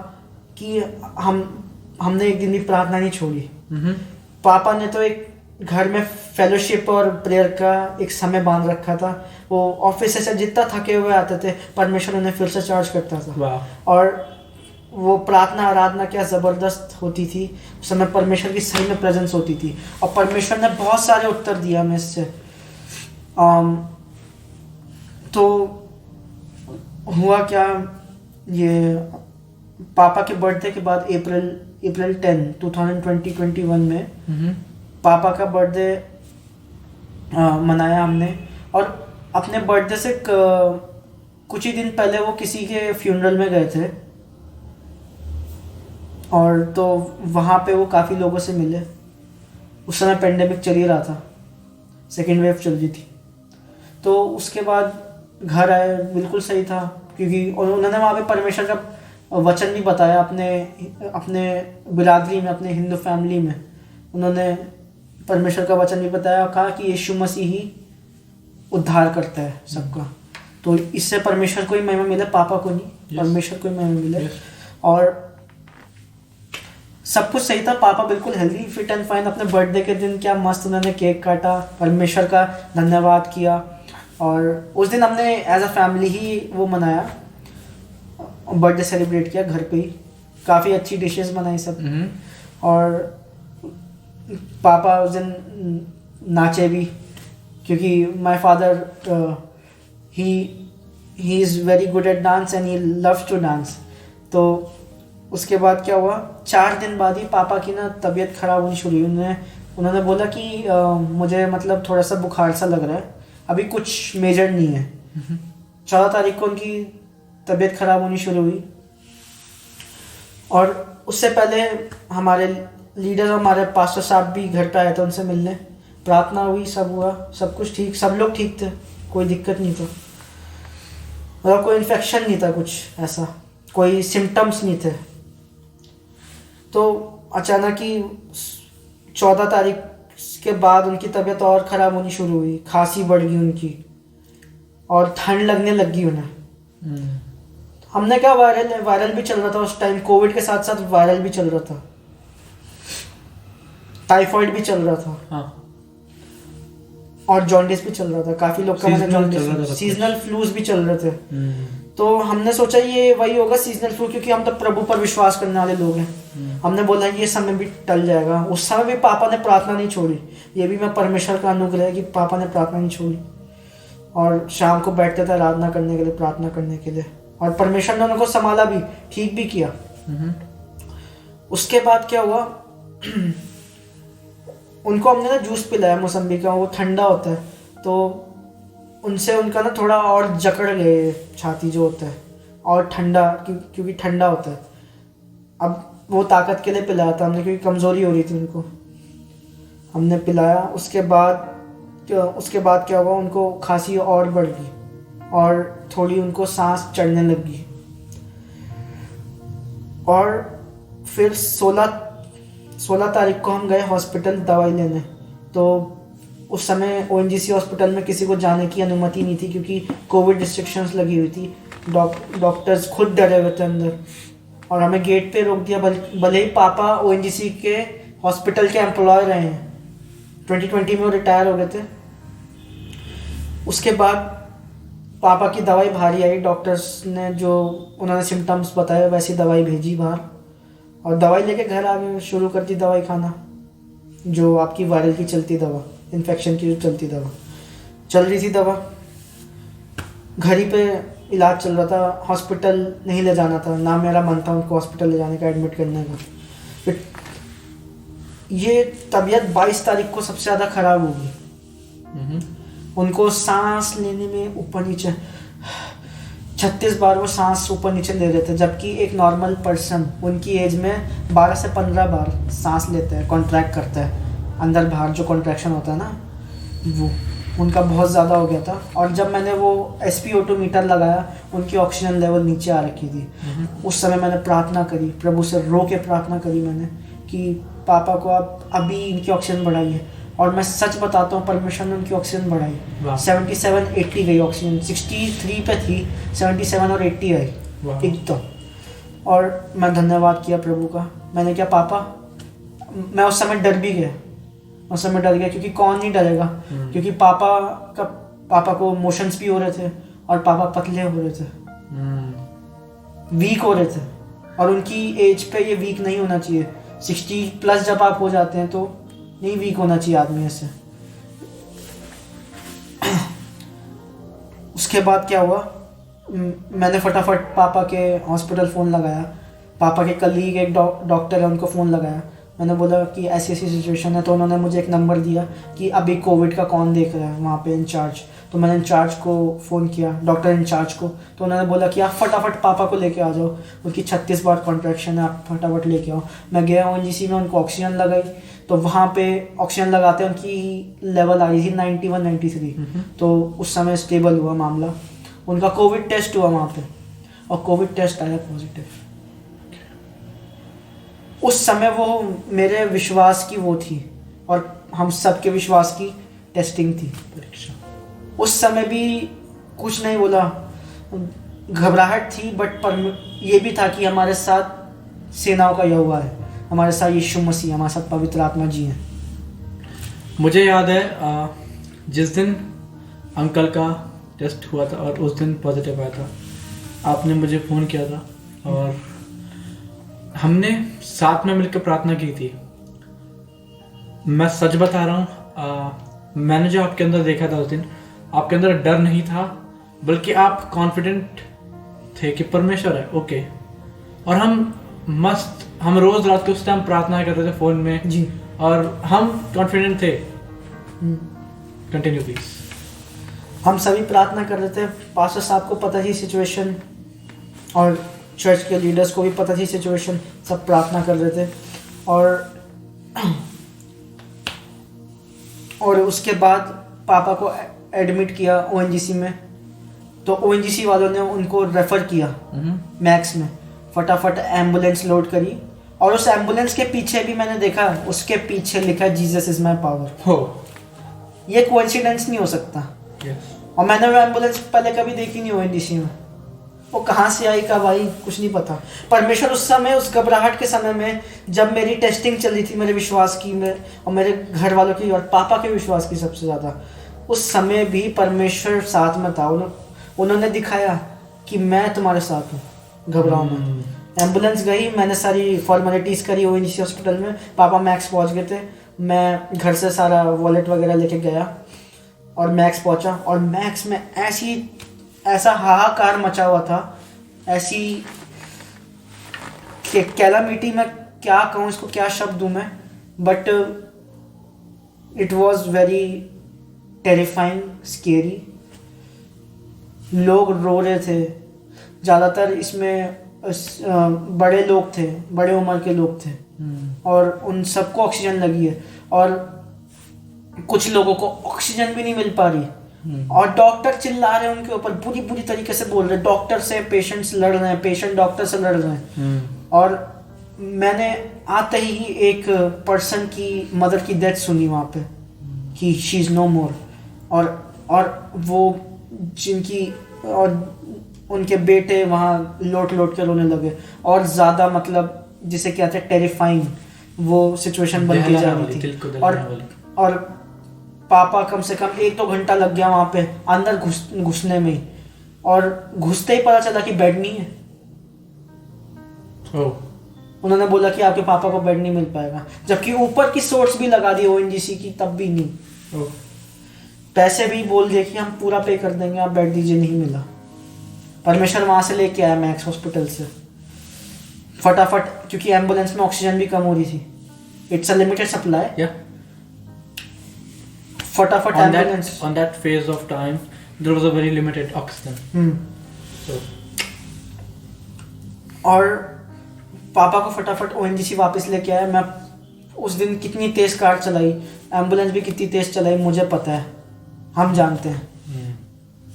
कि हमने एक दिन भी प्रार्थना नहीं छोड़ी। पापा ने तो एक घर में फेलोशिप और प्रेयर का एक समय बांध रखा था। वो ऑफिस से जितना थके हुए आते थे, परमेश्वर उन्हें फिर से चार्ज करता था। और वो प्रार्थना आराधना क्या ज़बरदस्त होती थी उस समय, परमेश्वर की सही में प्रेजेंस होती थी, और परमेश्वर ने बहुत सारे उत्तर दिया हमें इससे। तो हुआ क्या, ये पापा के बर्थडे के बाद अप्रैल 10, 2021 में पापा का बर्थडे मनाया हमने। और अपने बर्थडे से कुछ ही दिन पहले वो किसी के फ्यूनरल में गए थे, और तो वहाँ पे वो काफ़ी लोगों से मिले। उस समय पेंडेमिक चल ही रहा था, सेकेंड वेव चल रही थी। तो उसके बाद घर आए, बिल्कुल सही था, क्योंकि उन्होंने वहाँ पे परमेश्वर का वचन भी बताया अपने बिरादरी में, अपने हिंदू फैमिली में। उन्होंने परमेश्वर का वचन भी बताया, कहा कि यीशु मसीह ही उद्धार करता है सबका। तो इससे परमेश्वर को ही महिमा मिले, पापा को नहीं, परमेश्वर को ही महिमा मिले। और सब कुछ सही था, पापा बिल्कुल हेल्दी फिट एंड फाइन। अपने बर्थडे के दिन क्या मस्त उन्होंने केक काटा, परमेश्वर का धन्यवाद किया। और उस दिन हमने एज अ फैमिली ही वो मनाया, बर्थडे सेलिब्रेट किया घर पे ही। काफ़ी अच्छी डिशेस बनाई सब। और पापा उस दिन नाचे भी, क्योंकि my father he is very good at dance and he loves to dance. तो उसके बाद क्या हुआ, 4 दिन बाद ही पापा की ना तबीयत ख़राब होनी शुरू हुई। उन्होंने बोला कि मुझे मतलब थोड़ा सा बुखार सा लग रहा है, अभी कुछ मेजर नहीं है। 14 तारीख को उनकी तबीयत ख़राब होनी शुरू हुई। और उससे पहले हमारे लीडर, हमारे पास्टर साहब भी घर पे आए थे, उनसे मिलने, प्रार्थना हुई, सब हुआ, सब कुछ ठीक, सब लोग ठीक थे, कोई दिक्कत नहीं था। मतलब कोई इन्फेक्शन नहीं था, कुछ ऐसा कोई सिम्टम्स नहीं थे। तो अचानक ही 14 तारीख के बाद उनकी तबीयत और ख़राब होनी शुरू हुई, खांसी बढ़ गई उनकी, और ठंड लगने लग गई उन्हें। हमने क्या, वायरल भी चल रहा था उस टाइम, कोविड के साथ साथ वायरल भी चल रहा था, टाइफाइड भी चल रहा था हाँ, और जॉन्डिस भी चल रहा था, काफी लोग का मैंने Seasonal चल रहा था जॉन्डिस, सब सीजनल फ्लूज भी चल रहे थे। तो हमने सोचा ये वही होगा सीजनल फ्लू, क्योंकि हम तो प्रभु पर विश्वास करने वाले लोग हैं। हमने बोला ये समय भी टल जाएगा। उस समय भी पापा ने प्रार्थना नहीं छोड़ी। ये भी मैं परमेश्वर का अनुग्रह है कि पापा ने प्रार्थना नहीं छोड़ी, और शाम को बैठते थे आराधना करने के लिए, प्रार्थना करने के लिए, और परमेश्वर ने उनको संभाला भी, ठीक भी किया। उसके बाद क्या हुआ, उनको हमने ना जूस पिलाया मौसम्बी का, वो ठंडा होता है, तो उनसे उनका ना थोड़ा और जकड़ गए छाती जो होता है, और ठंडा, क्योंकि ठंडा होता है। अब वो ताकत के लिए पिलाया था हमने, क्योंकि कमज़ोरी हो रही थी उनको, हमने पिलाया। उसके बाद क्या हुआ, उनको खांसी और बढ़ गई और थोड़ी उनको सांस चढ़ने लगी। और फिर 16 तारीख को हम गए हॉस्पिटल दवाई लेने। तो उस समय ONGC हॉस्पिटल में किसी को जाने की अनुमति नहीं थी, क्योंकि कोविड रिस्ट्रिक्शंस लगी हुई थी। डॉक्टर्स खुद डरे हुए थे अंदर, और हमें गेट पे रोक दिया। भले ही पापा ONGC के हॉस्पिटल के एम्प्लॉय रहे हैं, 2020 में वो रिटायर हो गए थे। उसके बाद पापा की दवाई भारी आई, डॉक्टर्स ने जो उन्होंने सिम्टम्स बताए वैसी दवाई भेजी बाहर, और दवाई लेके घर आ गए, शुरू कर दी दवाई खाना, जो आपकी वायरल की चलती दवा, इन्फेक्शन की जो चलती दवा चल रही थी दवा। घर ही पे इलाज चल रहा था, हॉस्पिटल नहीं ले जाना था, ना मेरा मन था उनको हॉस्पिटल ले जाने का, एडमिट करने का। फिर ये तबीयत 22 तारीख को सबसे ज़्यादा ख़राब होगी। उनको सांस लेने में ऊपर नीचे 36 बार वो सांस ऊपर नीचे ले रहे थे, जबकि एक नॉर्मल पर्सन उनकी एज में 12 से 15 बार सांस लेता है, कॉन्ट्रैक्ट करता है, अंदर बाहर जो कॉन्ट्रैक्शन होता है ना, वो उनका बहुत ज़्यादा हो गया था। और जब मैंने वो SpO2 मीटर लगाया, उनकी ऑक्सीजन लेवल नीचे आ रखी थी। उस समय मैंने प्रार्थना करी, प्रभु से रो के प्रार्थना करी मैंने कि पापा को आप अभी इनकी ऑक्सीजन बढ़ाइए। और मैं सच बताता हूँ, परमेश्वर ने उनकी ऑक्सीजन बढ़ाई, 77-80 गई ऑक्सीजन, 63 पे थी, 77 और 80 आई एकदम। और मैं धन्यवाद किया प्रभु का। मैंने क्या, पापा, मैं उस समय डर भी गया, क्योंकि कौन नहीं डरेगा, क्योंकि पापा को मोशंस भी हो रहे थे, और पापा पतले हो रहे थे, वीक हो रहे थे, और उनकी एज पे ये वीक नहीं होना चाहिए। 60+ जब आप हो जाते हैं तो नहीं वीक होना चाहिए आदमी ऐसे। उसके बाद क्या हुआ, मैंने फटाफट पापा के हॉस्पिटल फ़ोन लगाया, पापा के कलीग एक डॉक्टर है उनको फ़ोन लगाया। मैंने बोला कि ऐसी ऐसी सिचुएशन है, तो उन्होंने मुझे एक नंबर दिया कि अभी कोविड का कौन देख रहा है वहाँ पे इंचार्ज। तो मैंने इंचार्ज को फ़ोन किया, डॉक्टर इंचार्ज को, तो उन्होंने बोला कि आप फटाफट पापा को लेके आ जाओ, उनकी 36 बार कॉन्ट्रैक्शन है, आप फटाफट लेके आओ। मैं गया ONGC में, उनको ऑक्सीजन लगाई, तो वहाँ पे ऑक्सीजन लगाते उनकी लेवल आई थी 91-93। तो उस समय स्टेबल हुआ मामला। उनका कोविड टेस्ट हुआ वहाँ पे, और कोविड टेस्ट आया पॉजिटिव। उस समय वो मेरे विश्वास की वो थी, और हम सबके विश्वास की टेस्टिंग थी, परीक्षा। उस समय भी कुछ नहीं बोला, घबराहट थी, बट ये भी था कि हमारे साथ सेनाओं का यहोवा है, हमारे साथ यीशु मसीह, हमारे साथ पवित्र आत्मा जी हैं। मुझे याद है जिस दिन अंकल का टेस्ट हुआ था और उस दिन पॉजिटिव आया था, आपने मुझे फ़ोन किया था, और हमने साथ में मिलकर प्रार्थना की थी। मैं सच बता रहा हूँ, मैंने जो आपके अंदर देखा था उस दिन, आपके अंदर डर नहीं था, बल्कि आप कॉन्फिडेंट थे कि परमेश्वर है, ओके। और हम रोज़ रात को उस टाइम प्रार्थना करते थे फ़ोन में जी, और हम कॉन्फिडेंट थे। Continue please. हम सभी प्रार्थना कर रहे थे। पास्टर साहब को पता थी सिचुएशन, और चर्च के लीडर्स को भी पता थी सिचुएशन, सब प्रार्थना कर रहे थे। और उसके बाद पापा को एडमिट किया ONGC में, तो ONGC वालों ने उनको रेफ़र किया मैक्स में। फटाफट एम्बुलेंस लोड करी, और उस एम्बुलेंस के पीछे भी मैंने देखा, उसके पीछे लिखा जीसस इज माई पावर। हो, ये कोइंसिडेंस नहीं हो सकता। yes. और मैंने वो एम्बुलेंस पहले कभी देखी नहीं ONGC में, वो कहाँ से आई कब आई कुछ नहीं पता। परमेश्वर उस समय, उस घबराहट के समय में, जब मेरी टेस्टिंग चल रही थी मेरे विश्वास की और मेरे घर वालों की और पापा के विश्वास की सबसे ज़्यादा, उस समय भी परमेश्वर साथ में था। उन्होंने दिखाया कि मैं तुम्हारे साथ हूँ, घबराओ मत। एम्बुलेंस गई, मैंने सारी फॉर्मेलिटीज़ करी ओएनजीसी हॉस्पिटल में। पापा मैक्स पहुँच गए थे, मैं घर से सारा वॉलेट वगैरह लेके गया और मैक्स पहुँचा। और मैक्स में ऐसा हाहाकार मचा हुआ था, ऐसी कैलामिटी में क्या कहूँ इसको, क्या शब्द दूँ मैं, but it was very terrifying, scary. लोग रो रहे थे, ज़्यादातर इसमें बड़े लोग थे, बड़े उम्र के लोग थे, और उन सबको ऑक्सीजन लगी है और कुछ लोगों को ऑक्सीजन भी नहीं मिल पा रही। और डॉक्टर चिल्ला रहे हैं उनके ऊपर, बुरी बुरी तरीके से बोल रहे हैं। डॉक्टर से पेशेंट्स लड़ रहे हैं, पेशेंट डॉक्टर से लड़ रहे हैं। और मैंने आते ही एक पर्सन की मदर की डेथ सुनी वहाँ पे कि शी इज़ नो मोर। और वो जिनकी और उनके बेटे वहाँ लोट लोट कर रोने लगे। और ज़्यादा मतलब जिसे कहते हैं टेरिफाइंग वो सिचुएशन बनती जा रही थी। और पापा कम से कम 1-2 घंटा लग गया वहाँ पे अंदर घुसने में ही, और घुसते ही पता चला कि बेड नहीं है। उन्होंने बोला कि आपके पापा को बेड नहीं मिल पाएगा, जबकि ऊपर की सोर्स भी लगा दी ओएनजीसी की, तब भी नहीं। पैसे भी बोल दिए कि हम पूरा पे कर देंगे, आप बेड दीजिए, नहीं मिला। परमेश्वर वहाँ से लेके आया मैक्स हॉस्पिटल से फटाफट, क्योंकि एम्बुलेंस में ऑक्सीजन भी कम हो रही थी। It's a limited supply. फटाफट ambulance. On that phase of time, there was a very limited oxygen. So, और पापा को फटाफट ओएनजीसी वापस लेके आया। मैं उस दिन कितनी तेज कार चलाई, एम्बुलेंस भी कितनी तेज चलाई मुझे पता है, हम जानते हैं।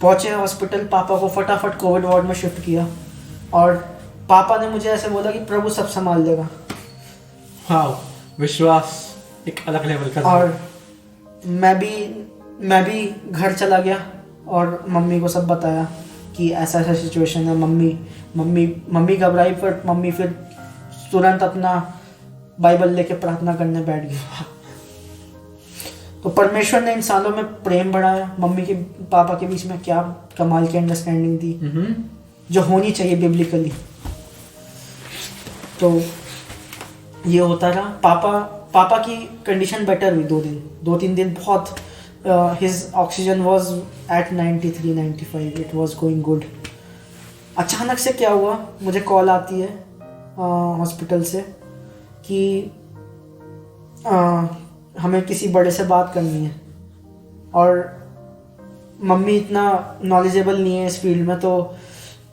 पहुंचे हॉस्पिटल, पापा को फटाफट कोविड वार्ड में शिफ्ट किया। और पापा ने मुझे ऐसे बोला कि प्रभु सब संभाल लेगा। हाँ, विश्वास एक अलग लेवल का। और मैं भी घर चला गया और मम्मी को सब बताया कि ऐसा ऐसा सिचुएशन है। मम्मी घबराई, पर मम्मी फिर तुरंत अपना बाइबल लेके प्रार्थना करने बैठ गई। तो परमेश्वर ने इंसानों में प्रेम बढ़ाया। मम्मी के पापा के बीच में क्या कमाल की अंडरस्टैंडिंग थी, जो होनी चाहिए बिब्लिकली। तो ये होता रहा। पापा की कंडीशन बेटर हुई 2-3 दिन बहुत। His oxygen was at 93-95, it was going good. अचानक से क्या हुआ, मुझे कॉल आती है हॉस्पिटल से कि हमें किसी बड़े से बात करनी है। और मम्मी इतना नॉलेजेबल नहीं है इस फील्ड में, तो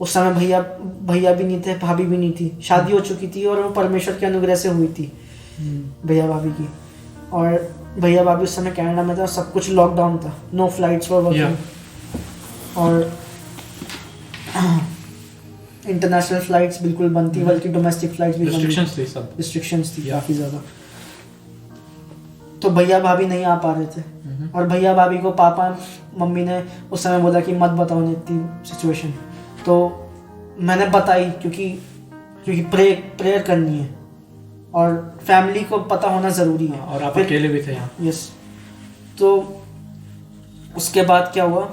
उस समय भैया भी नहीं थे, भाभी भी नहीं थी, शादी हो चुकी थी और वो परमेश्वर के अनुग्रह से हुई थी भैया भाभी की। और भैया भाभी उस समय कनाडा में था, सब कुछ लॉकडाउन था, नो फ्लाइट्स वर वर्किंग, और इंटरनेशनल फ्लाइट्स बिल्कुल बंद थी, बल्कि डोमेस्टिक फ्लाइट्स भी रिस्ट्रिक्शंस थी काफ़ी ज़्यादा। तो भैया भाभी नहीं आ पा रहे थे। और भैया भाभी को पापा मम्मी ने उस समय बोला कि मत बताओ इतनी सिचुएशन। तो मैंने बताई, क्योंकि प्रेयर करनी है और फैमिली को पता होना ज़रूरी है। और आप अकेले भी थे यहाँ। यस। तो उसके बाद क्या हुआ,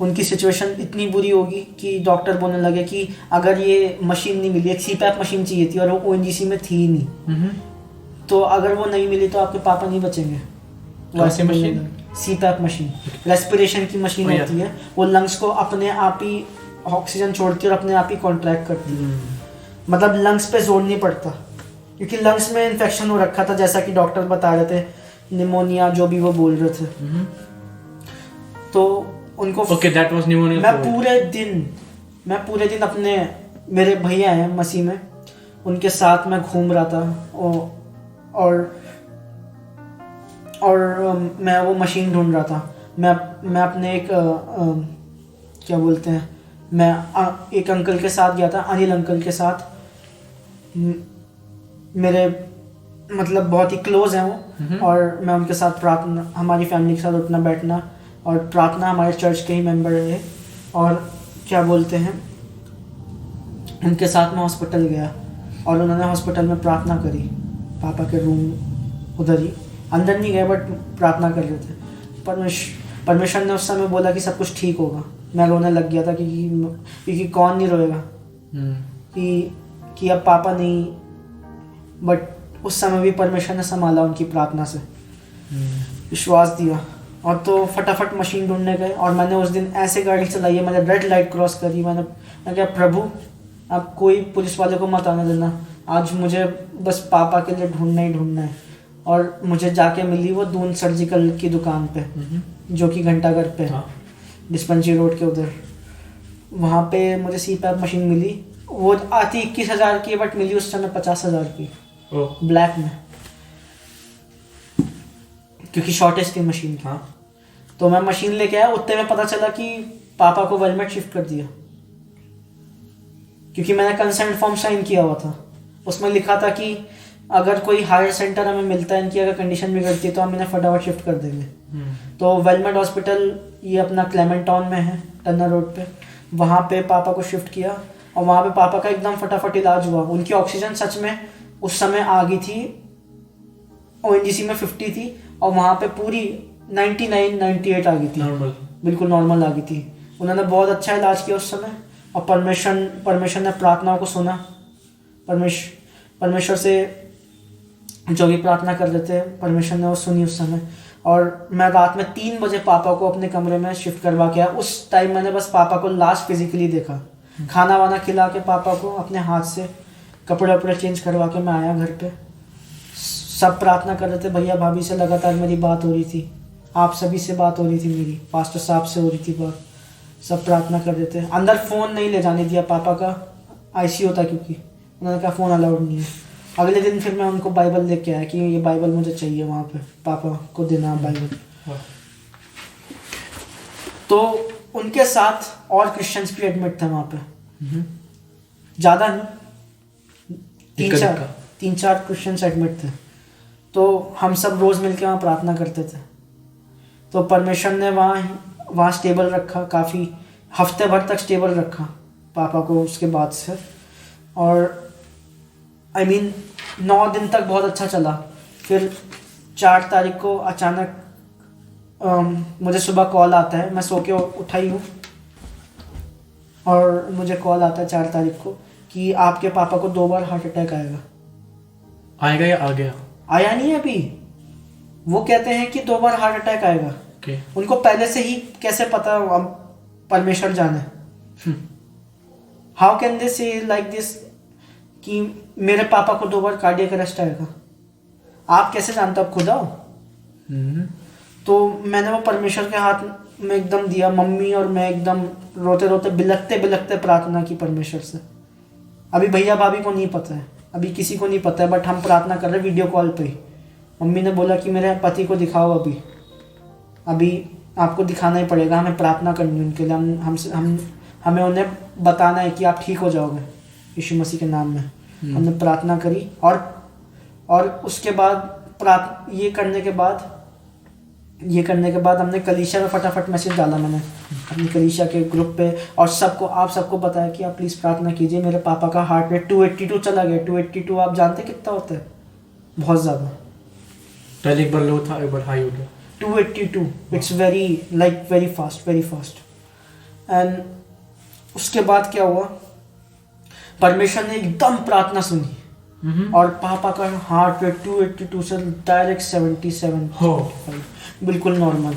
उनकी सिचुएशन इतनी बुरी होगी कि डॉक्टर बोलने लगे कि अगर ये मशीन नहीं मिली, एक सीपैप मशीन चाहिए थी और वो ओएनजीसी में थी ही नहीं, तो अगर वो नहीं मिली तो आपके पापा नहीं बचेंगे। वैसे मशीन, सीपैप मशीन रेस्पिरेशन की मशीन होती है, वो लंग्स को अपने आप ही ऑक्सीजन छोड़ती है और अपने आप ही कॉन्ट्रैक्ट करती है। मतलब लंग्स पे जोर नहीं पड़ता, क्योंकि लंग्स में इन्फेक्शन हो रखा था, जैसा कि डॉक्टर बता रहे थे, निमोनिया जो भी वो बोल रहे थे। तो उनको that was pneumonia। मैं पूरे दिन अपने, मेरे भैया हैं मसीह में, उनके साथ मैं घूम रहा था और मैं वो मशीन ढूंढ रहा था। मैं अपने एक क्या बोलते हैं, मैं एक अंकल के साथ गया था, अनिल अंकल के साथ। मेरे मतलब बहुत ही क्लोज हैं वो, और मैं उनके साथ प्रार्थना, हमारी फैमिली के साथ उठना बैठना और प्रार्थना, हमारे चर्च के ही मेंबर रहे। और क्या बोलते हैं, उनके साथ मैं हॉस्पिटल गया और उन्होंने हॉस्पिटल में प्रार्थना करी, पापा के रूम उधर ही, अंदर नहीं गए बट प्रार्थना कर रहे थे। परमेश्वर ने उस समय बोला कि सब कुछ ठीक होगा। मैं रोने लग गया था क्योंकि कौन नहीं रोएगा कि अब पापा नहीं, बट उस समय भी परमेश्वर ने संभाला उनकी प्रार्थना से, विश्वास दिया। और तो फटाफट मशीन ढूंढने गए और मैंने उस दिन ऐसे गाड़ी चलाई है, मैंने रेड लाइट क्रॉस करी, मैं कहा प्रभु आप कोई पुलिस वाले को मत आने देना, आज मुझे बस पापा के लिए ढूंढना ही ढूंढना है। और मुझे जाके मिली वो दून सर्जिकल की दुकान पे, जो कि घंटाघर पे है, डिस्पेंसरी रोड के उधर। वहाँ पे मुझे CPAP मशीन मिली, वो आती 21,000 की बट मिली उस समय 50,000 की ब्लैक में, क्योंकि शॉर्टेज थी मशीन की। तो मैं मशीन लेके आया, उतने में पता चला कि पापा को वेलमेट शिफ्ट कर दिया, क्योंकि मैंने कंसेंट फॉर्म साइन किया हुआ था। उसमें लिखा था कि अगर कोई हायर सेंटर हमें मिलता है, इनकी अगर कंडीशन बिगड़ती है तो हम इन्हें फटाफट शिफ्ट कर देंगे। तो वेलमेट हॉस्पिटल ये अपना क्लेमेंट टाउन में है, टन्ना रोड पे, वहाँ पे पापा को शिफ्ट किया और वहाँ पे पापा का एकदम फटाफट इलाज हुआ। उनकी ऑक्सीजन सच में उस समय आ गई थी, ONGC में 50 थी और वहाँ पे पूरी 99-98 आ गई थी, बिल्कुल नॉर्मल आ गई थी। उन्होंने बहुत अच्छा इलाज किया उस समय और परमेश्वर ने प्रार्थनाओं को सुना। परमेश्वर से जो भी प्रार्थना कर रहे थे परमेश्वर ने वो सुनी उस समय। और मैं रात में 3 बजे पापा को अपने कमरे में शिफ्ट करवा के आया। उस टाइम मैंने बस पापा को लास्ट फिजिकली देखा, खाना वाना खिला के पापा को अपने हाथ से कपड़े वपड़े चेंज करवा के मैं आया घर पे। सब प्रार्थना कर रहे थे, भैया भाभी से लगातार मेरी बात हो रही थी, आप सभी से बात हो रही थी, मेरी पास्टर साहब से हो रही थी बात, सब प्रार्थना कर रहे थे। अंदर फ़ोन नहीं ले जाने दिया, पापा का ICU था क्योंकि उन्होंने कहा फ़ोन अलाउड नहीं है। अगले दिन फिर मैं उनको बाइबल लेके आया कि ये बाइबल मुझे चाहिए, वहाँ पे पापा को देना बाइबल। तो उनके साथ और क्रिश्चियंस भी एडमिट थे वहाँ पे, ज़्यादा नहीं, 3-4 क्रिश्चियंस एडमिट थे। तो हम सब रोज़ मिलके वहाँ प्रार्थना करते थे। तो परमेश्वर ने वहाँ स्टेबल रखा, काफ़ी हफ्ते भर तक स्टेबल रखा पापा को उसके बाद से। और I mean 9 दिन तक बहुत अच्छा चला। फिर 4 तारीख को अचानक मुझे सुबह कॉल आता है, मैं सो के उठाई हूँ और मुझे कॉल आता है 4 तारीख को कि आपके पापा को 2 बार हार्ट अटैक आएगा या आ गया? आया नहीं है अभी, वो कहते हैं कि 2 बार हार्ट अटैक आएगा। उनको पहले से ही कैसे पता, परमेश्वर जाने। हाउ कैन दे से लाइक दिस कि मेरे पापा को 2 बार कार्डियक अरेस्ट आएगा? आप कैसे जानते हो, आप खुद आओ। तो मैंने वो परमेश्वर के हाथ में एकदम दिया, मम्मी और मैं एकदम रोते रोते बिलखते बिलखते प्रार्थना की परमेश्वर से। अभी भैया भाभी को नहीं पता है, अभी किसी को नहीं पता है, बट हम प्रार्थना कर रहे वीडियो कॉल पे ही। मम्मी ने बोला कि मेरे पति को दिखाओ, अभी आपको दिखाना ही पड़ेगा, हमें प्रार्थना करनी है उनके लिए, हमें उन्हें बताना है कि आप ठीक हो जाओगे यीशु मसीह के नाम में। हमने प्रार्थना करी और उसके बाद ये करने के बाद हमने कलीसिया में फटाफट मैसेज डाला, मैंने अपनी कलीसिया के ग्रुप पे, और आप सबको बताया कि आप प्लीज़ प्रार्थना कीजिए। मेरे पापा का हार्ट रेट 282 चला गया। 282 आप जानते कितना होता है? बहुत ज़्यादा। पहले एक बार लो था, एक बार हाई हो गया। 282 इट्स वेरी फास्ट। एंड उसके बाद क्या हुआ, परमेश्वर ने एकदम प्रार्थना सुनी और पापा का हार्ट रेट 282 से डायरेक्ट 77 बिल्कुल नॉर्मल,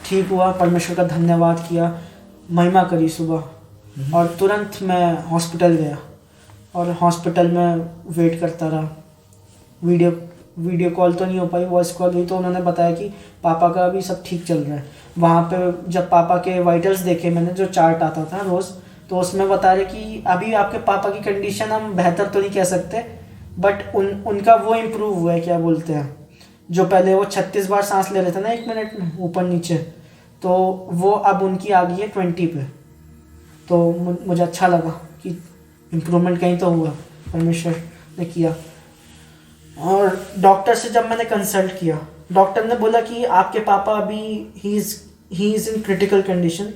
ठीक हुआ। परमेश्वर का धन्यवाद किया, महिमा करी सुबह, और तुरंत मैं हॉस्पिटल गया और हॉस्पिटल में वेट करता रहा। वीडियो कॉल तो नहीं हो पाई, वॉइस कॉल हुई, तो उन्होंने बताया कि पापा का अभी सब ठीक चल रहा है। वहाँ पे जब पापा के वाइटल्स देखे मैंने, जो चार्ट आता था रोज़, तो उसमें बता रहे कि अभी आपके पापा की कंडीशन हम बेहतर तो नहीं कह सकते, बट उनका वो इम्प्रूव हुआ है, क्या बोलते हैं, जो पहले वो 36 बार सांस ले रहे थे ना 1 मिनट में ऊपर नीचे, तो वो अब उनकी आ गई है 20 पे। तो मुझे अच्छा लगा कि इम्प्रूवमेंट कहीं तो हुआ, परमेश्वर ने किया। और डॉक्टर से जब मैंने कंसल्ट किया, डॉक्टर ने बोला कि आपके पापा अभी he is in critical condition,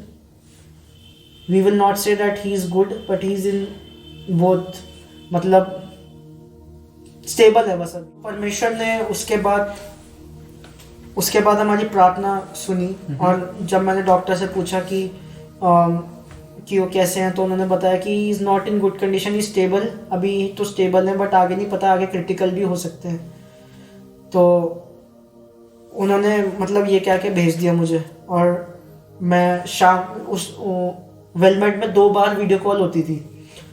we will not say that he is good, but he is in both, मतलब स्टेबल है बस अभी। परमेश्वर ने उसके बाद हमारी प्रार्थना सुनी। और जब मैंने डॉक्टर से पूछा कि वो कैसे हैं, तो उन्होंने बताया कि he is not in good condition, he stable, अभी तो स्टेबल है, बट आगे नहीं पता, आगे क्रिटिकल भी हो सकते हैं। तो उन्होंने मतलब ये कह के भेज दिया मुझे। और मैं उस वेलमेट में 2 बार वीडियो कॉल होती थी,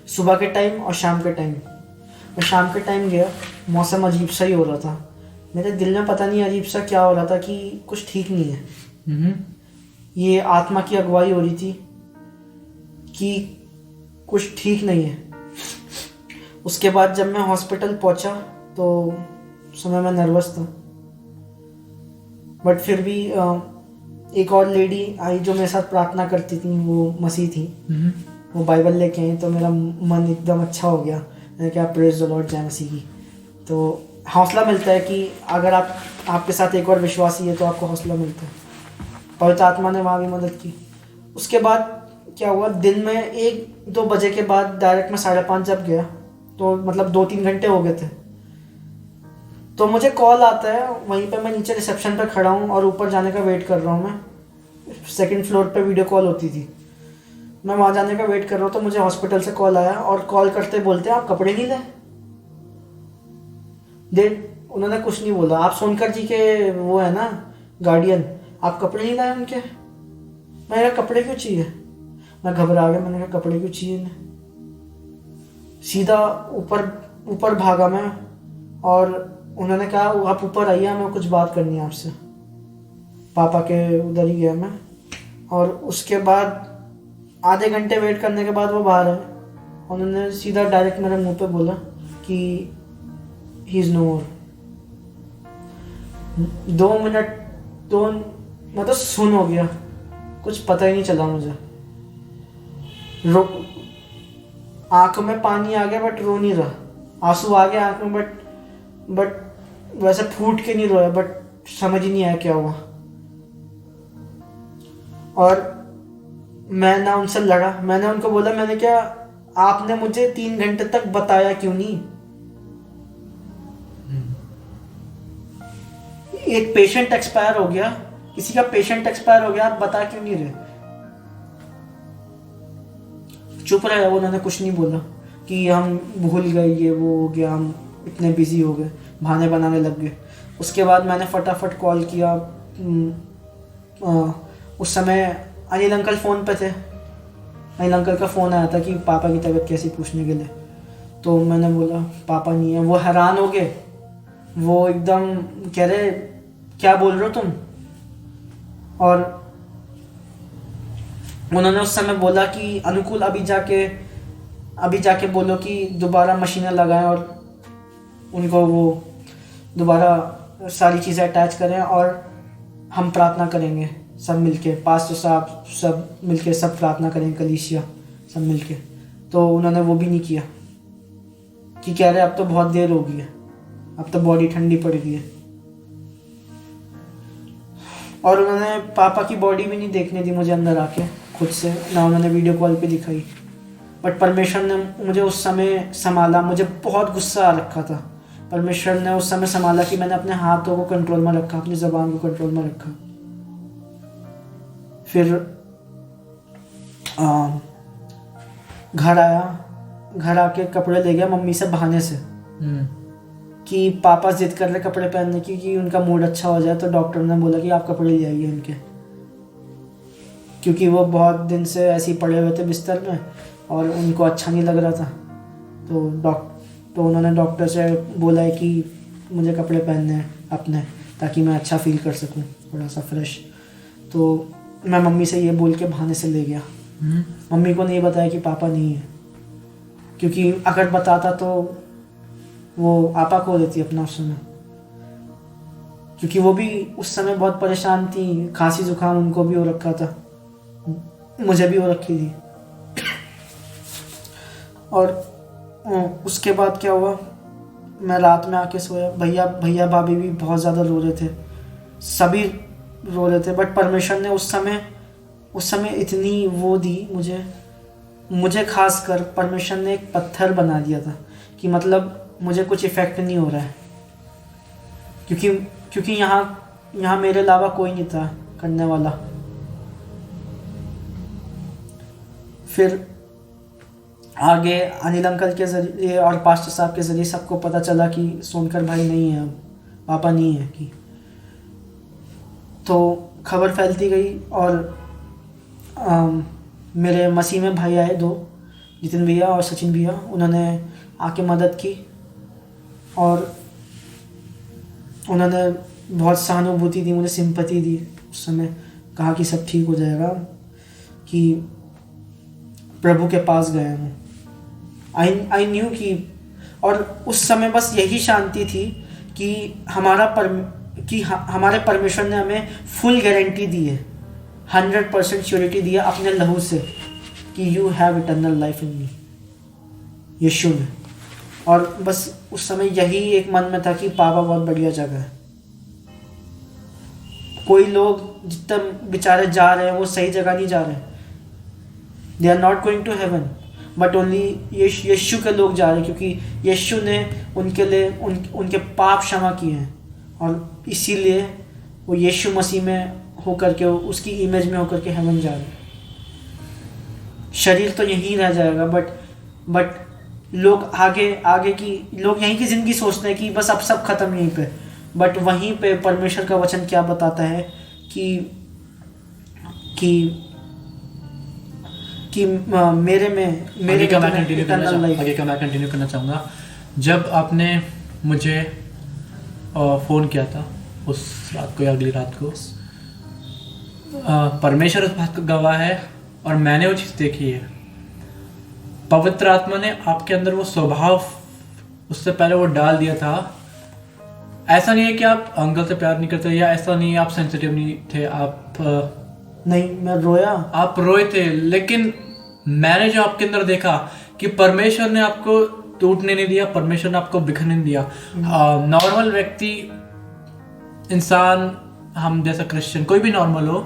सुबह के टाइम और शाम के टाइम। मैं शाम के टाइम गया, मौसम अजीब सा ही हो रहा था, मेरे दिल में पता नहीं अजीब सा क्या हो रहा था कि कुछ ठीक नहीं है। ये आत्मा की अगुवाई हो रही थी कि कुछ ठीक नहीं है। उसके बाद जब मैं हॉस्पिटल पहुंचा तो उस समय मैं नर्वस था, बट फिर भी एक और लेडी आई जो मेरे साथ प्रार्थना करती थी, वो मसीह थी। वो बाइबल लेके आई, तो मेरा मन एकदम अच्छा हो गया। मैंने कहा प्रेज द लॉर्ड, जय मसीह की। तो हौसला मिलता है कि अगर आपके साथ एक और विश्वासी है तो आपको हौसला मिलता है। पवित्र आत्मा ने वहाँ भी मदद की। उसके बाद क्या हुआ, दिन में 1-2 बजे के बाद डायरेक्ट मैं 5:30 जब गया, तो मतलब 2-3 घंटे हो गए थे। तो मुझे कॉल आता है, वहीं पे मैं नीचे रिसेप्शन पे खड़ा हूँ और ऊपर जाने का वेट कर रहा हूँ। मैं 2nd फ्लोर पे वीडियो कॉल होती थी, मैं वहाँ जाने का वेट कर रहा हूँ। तो मुझे हॉस्पिटल से कॉल आया और कॉल करते बोलते आप कपड़े नहीं लाए। उन्होंने कुछ नहीं बोला, आप सोनकर जी के वो है ना गार्डियन, आप कपड़े नहीं लाए उनके। मैंने कहा कपड़े क्यों चाहिए, मैं घबरा गया। मैंने कहा कपड़े क्यों चाहिए इन्हें। सीधा ऊपर भागा मैं, और उन्होंने कहा आप ऊपर आइए, हमें कुछ बात करनी है आपसे। पापा के उधर ही गया मैं, और उसके बाद आधे घंटे वेट करने के बाद वो बाहर आए। उन्होंने सीधा डायरेक्ट मेरे मुंह पे बोला कि he is no more. 2 minute मतलब सुन हो गया, कुछ पता ही नहीं चला मुझे। आंखों में पानी आ गया, बट रो नहीं रहा। आंसू आ गया आंख में, बट वैसे फूट के नहीं रोया, बट समझ ही नहीं आया क्या हुआ। और मैं ना उनसे लड़ा, मैंने उनको बोला, मैंने क्या आपने मुझे 3 घंटे तक बताया क्यों नहीं। एक पेशेंट एक्सपायर हो गया, किसी का पेशेंट एक्सपायर हो गया, आप बता क्यों नहीं रहे। चुप रहे, उन्होंने कुछ नहीं बोला कि हम भूल गए, ये वो हो गया, हम इतने बिजी हो गए, बहाने बनाने लग गए। उसके बाद मैंने फटाफट कॉल किया। उस समय अनिल अंकल फ़ोन पे थे। अनिल अंकल का फ़ोन आया था कि पापा की तबीयत कैसी पूछने के लिए। तो मैंने बोला पापा नहीं है। वो हैरान हो गए, वो एकदम कह रहे क्या बोल रहे हो तुम। और उन्होंने उस समय बोला कि अनुकूल अभी जाके बोलो कि दोबारा मशीनें लगाएं और उनको वो दोबारा सारी चीज़ें अटैच करें, और हम प्रार्थना करेंगे सब मिलके, पास्टर साहब सब मिलके सब प्रार्थना करेंगे, कलीसिया सब मिलके। तो उन्होंने वो भी नहीं किया, कि कह रहे अब तो बहुत देर हो गई है, अब तो बॉडी ठंडी पड़ गई है। और उन्होंने पापा की बॉडी भी नहीं देखने दी मुझे अंदर आके खुद से, ना उन्होंने वीडियो कॉल पे दिखाई। बट परमेश्वर ने मुझे उस समय संभाला। मुझे बहुत गुस्सा आ रखा था, परमेश्वर ने उस समय संभाला कि मैंने अपने हाथों को कंट्रोल में रखा, अपनी ज़बान को कंट्रोल में रखा। फिर घर आया, घर आके कपड़े ले गया मम्मी से बहाने से कि पापा जिद कर रहे कपड़े पहनने की, कि उनका मूड अच्छा हो जाए। तो डॉक्टर ने बोला कि आप कपड़े ले आइए उनके, क्योंकि वो बहुत दिन से ऐसे ही पड़े हुए थे बिस्तर में और उनको अच्छा नहीं लग रहा था। तो उन्होंने डॉक्टर से बोला है कि मुझे कपड़े पहनने हैं अपने, ताकि मैं अच्छा फील कर सकूं, थोड़ा सा फ्रेश। तो मैं मम्मी से ये बोल के बहाने से ले गया। मम्मी को नहीं बताया कि पापा नहीं है, क्योंकि अगर बताता तो वो आपा खो देती अपना उस समय, क्योंकि वो भी उस समय बहुत परेशान थी। खांसी जुकाम उनको भी हो रखा था, मुझे भी हो रखी थी। और उसके बाद क्या हुआ, मैं रात में आके सोया। भैया भाभी भी बहुत ज़्यादा रो रहे थे, सभी रो रहे थे। बट परमेश्वर ने उस समय इतनी वो दी मुझे मुझे खासकर परमेश्वर ने एक पत्थर बना दिया था कि मतलब मुझे कुछ इफ़ेक्ट नहीं हो रहा है, क्योंकि यहाँ मेरे अलावा कोई नहीं था करने वाला। फिर आगे अनिल अंकल के ज़रिए और पास्टर साहब के ज़रिए सबको पता चला कि सोनकर भाई नहीं है, अब पापा नहीं है कि, तो खबर फैलती गई। और मेरे मसीह में भाई आए 2, जितिन भैया और सचिन भैया, उन्होंने आके मदद की और उन्होंने बहुत सहानुभूति दी, मुझे सिंपैथी दी। उस समय कहा कि सब ठीक हो जाएगा, कि प्रभु के पास गए हूँ। आई न्यू कि, और उस समय बस यही शांति थी कि हमारे परमेश्वर ने हमें फुल गारंटी दी है, 100% श्योरिटी दी है अपने लहू से कि you have eternal life in me, Yeshu ने। और बस उस समय यही एक मन में था कि पापा बहुत बढ़िया जगह है। कोई लोग जितने बेचारे जा रहे हैं वो सही जगह नहीं जा रहे, they are not going to heaven, but only Yeshu के लोग जा रहे हैं, क्योंकि यीशु ने उनके लिए उनके पाप क्षमा किए हैं, और इसीलिए वो यीशु मसीह में होकर के, उसकी इमेज में होकर के हेवन जा रहे हैं। शरीर तो यहीं रह जाएगा, बट लोग आगे की लोग यहीं की ज़िंदगी सोचते हैं कि बस अब सब खत्म यहीं पे, बट वहीं पे परमेश्वर का वचन क्या बताता है कि आगे का मैं कंटिन्यू करना चाहूँगा। जब आपने मुझे फ़ोन किया था उस रात को या अगली रात को, परमेश्वर उस बात का गवाह है और मैंने वो चीज़ देखी है। पवित्र आत्मा ने आपके अंदर वो स्वभाव उससे पहले वो डाल दिया था। ऐसा नहीं है कि आप अंकल से प्यार नहीं करते, या ऐसा नहीं है आप सेंसिटिव नहीं थे, नहीं, मैं रोया, आप रोए थे, लेकिन मैंने जो आपके अंदर देखा कि परमेश्वर ने आपको टूटने नहीं दिया, परमेश्वर ने आपको बिखरने नहीं दिया। नॉर्मल व्यक्ति, इंसान, हम जैसा क्रिश्चियन, कोई भी नॉर्मल हो,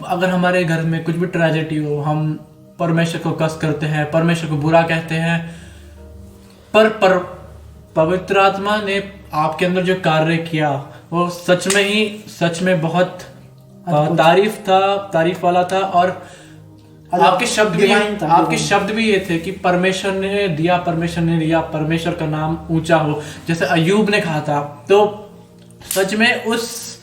अगर हमारे घर में कुछ भी ट्रेजेडी हो, हम परमेश्वर को कस करते हैं, परमेश्वर को बुरा कहते हैं, पर पवित्र आत्मा ने आपके अंदर जो कार्य किया वो सच में बहुत तारीफ वाला था। और आपके शब्द भी ये थे कि परमेश्वर ने दिया, परमेश्वर का नाम ऊंचा हो, जैसे अय्यूब ने कहा था। तो सच में उस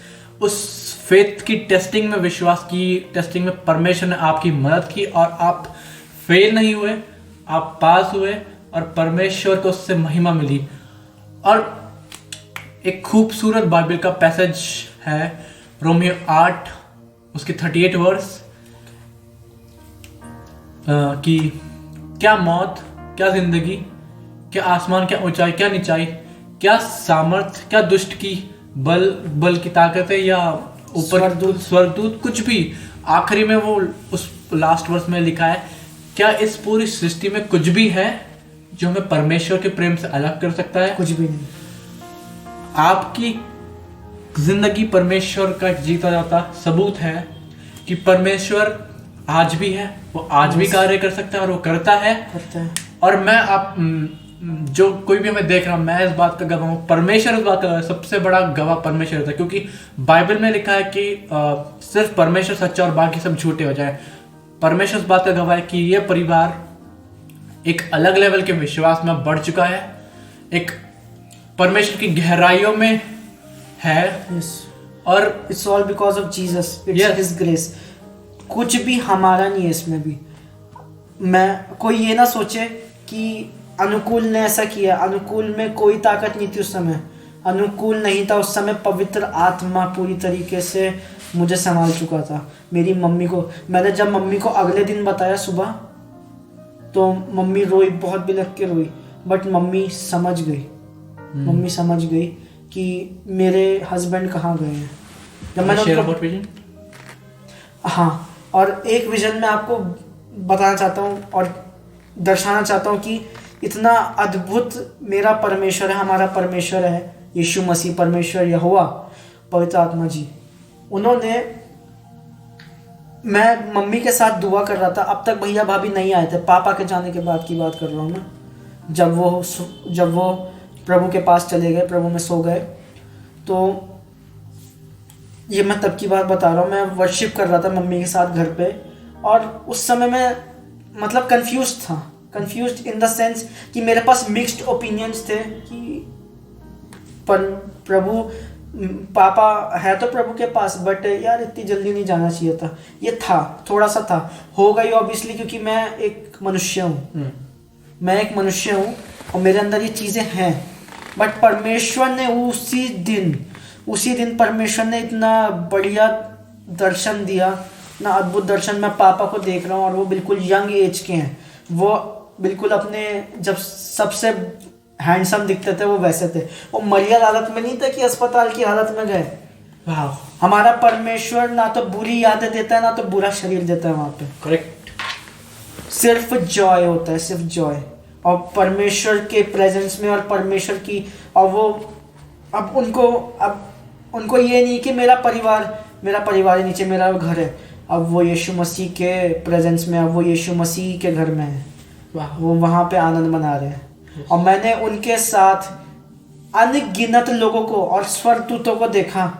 फेथ की टेस्टिंग में, विश्वास की टेस्टिंग में परमेश्वर ने आपकी मदद की, और आप फेल नहीं हुए, आप पास हुए, और परमेश्वर को उससे महिमा मिली। और एक खूबसूरत बाइबल का पैसेज है, रोमियो 8 उसके 38 वर्स, कि क्या मौत, क्या जिंदगी, क्या आसमान, क्या ऊंचाई, क्या निचाई, क्या सामर्थ, क्या दुष्ट की बल की ताकत है, या ऊपर स्वर्गदूत, कुछ भी। आखिरी में वो उस लास्ट वर्स में लिखा है, क्या इस पूरी सृष्टि में कुछ भी है जो हमें परमेश्वर के प्रेम से अलग कर सकता है? कुछ भी नहीं। आपकी जिंदगी परमेश्वर का जीता जाता सबूत है कि परमेश्वर आज भी है, वो आज भी कार्य कर सकता है, और वो करता है। और मैं जो कोई भी हमें देख रहा, मैं इस बात का गवाह हूँ, परमेश्वर इस बात का सबसे बड़ा गवाह परमेश्वर था, क्योंकि बाइबल में लिखा है कि सिर्फ परमेश्वर सच्चा और बाकी सब झूठे हो जाए। परमेश्वर इस बात का गवाह है कि ये परिवार एक अलग लेवल के विश्वास में बढ़ चुका है, एक परमेश्वर की गहराइयों में है। yes. और it's all because of Jesus, it's his grace. कुछ भी हमारा नहीं है इसमें भी। मैं कोई ये ना सोचे कि अनुकूल ने ऐसा किया, अनुकूल में कोई ताकत नहीं थी उस समय, अनुकूल नहीं था उस समय। पवित्र आत्मा पूरी तरीके से मुझे संभाल चुका था। मेरी मम्मी को, मैंने जब मम्मी को अगले दिन बताया सुबह, तो मम्मी रोई, बहुत बिलख के रोई, बट मम्मी समझ गई कि मेरे हस्बैंड कहाँ गए हैं। जब मैंने हाँ, और एक विजन में आपको बताना चाहता हूँ और दर्शाना चाहता हूँ कि इतना अद्भुत मेरा परमेश्वर है, हमारा परमेश्वर है, यीशु मसीह परमेश्वर, यहोवा, पवित्र आत्मा जी। उन्होंने मैं मम्मी के साथ दुआ कर रहा था, अब तक भैया भाभी नहीं आए थे, पापा के जाने के बाद की बात कर रहा हूँ मैं, जब वो प्रभु के पास चले गए, प्रभु में सो गए। तो ये मैं तब की बात बता रहा हूँ, मैं वर्शिप कर रहा था मम्मी के साथ घर पे, और उस समय मैं मतलब कंफ्यूज इन द सेंस कि मेरे पास मिक्स्ड ओपिनियंस थे कि पर प्रभु, पापा है तो प्रभु के पास, बट यार इतनी जल्दी नहीं जाना चाहिए था। ये था, थोड़ा सा था, होगा ही ऑब्वियसली, क्योंकि मैं एक मनुष्य हूँ, मैं एक मनुष्य हूँ और मेरे अंदर ये चीज़ें हैं। बट परमेश्वर ने उसी दिन परमेश्वर ने इतना बढ़िया दर्शन दिया, इतना अद्भुत दर्शन। मैं पापा को देख रहा हूँ और वो बिल्कुल यंग एज के हैं, वो बिल्कुल अपने जब सबसे हैंडसम दिखते थे वो वैसे थे, वो मरियल हालत में नहीं थे कि अस्पताल की हालत में गए। वाह, हमारा परमेश्वर ना तो बुरी यादें देता है ना तो बुरा शरीर देता है वहाँ पे, करेक्ट। सिर्फ जॉय होता है, सिर्फ जॉय। और परमेश्वर के प्रेजेंस में, और परमेश्वर की, और वो अब उनको ये नहीं कि मेरा परिवार है नीचे, मेरा घर है, अब वो यीशु मसीह के प्रेजेंस में, अब वो यीशु मसीह के घर में है, वाह, वो वहाँ पे आनंद मना रहे हैं। और मैंने उनके साथ अनगिनत लोगों को और स्वर्गदूतों को देखा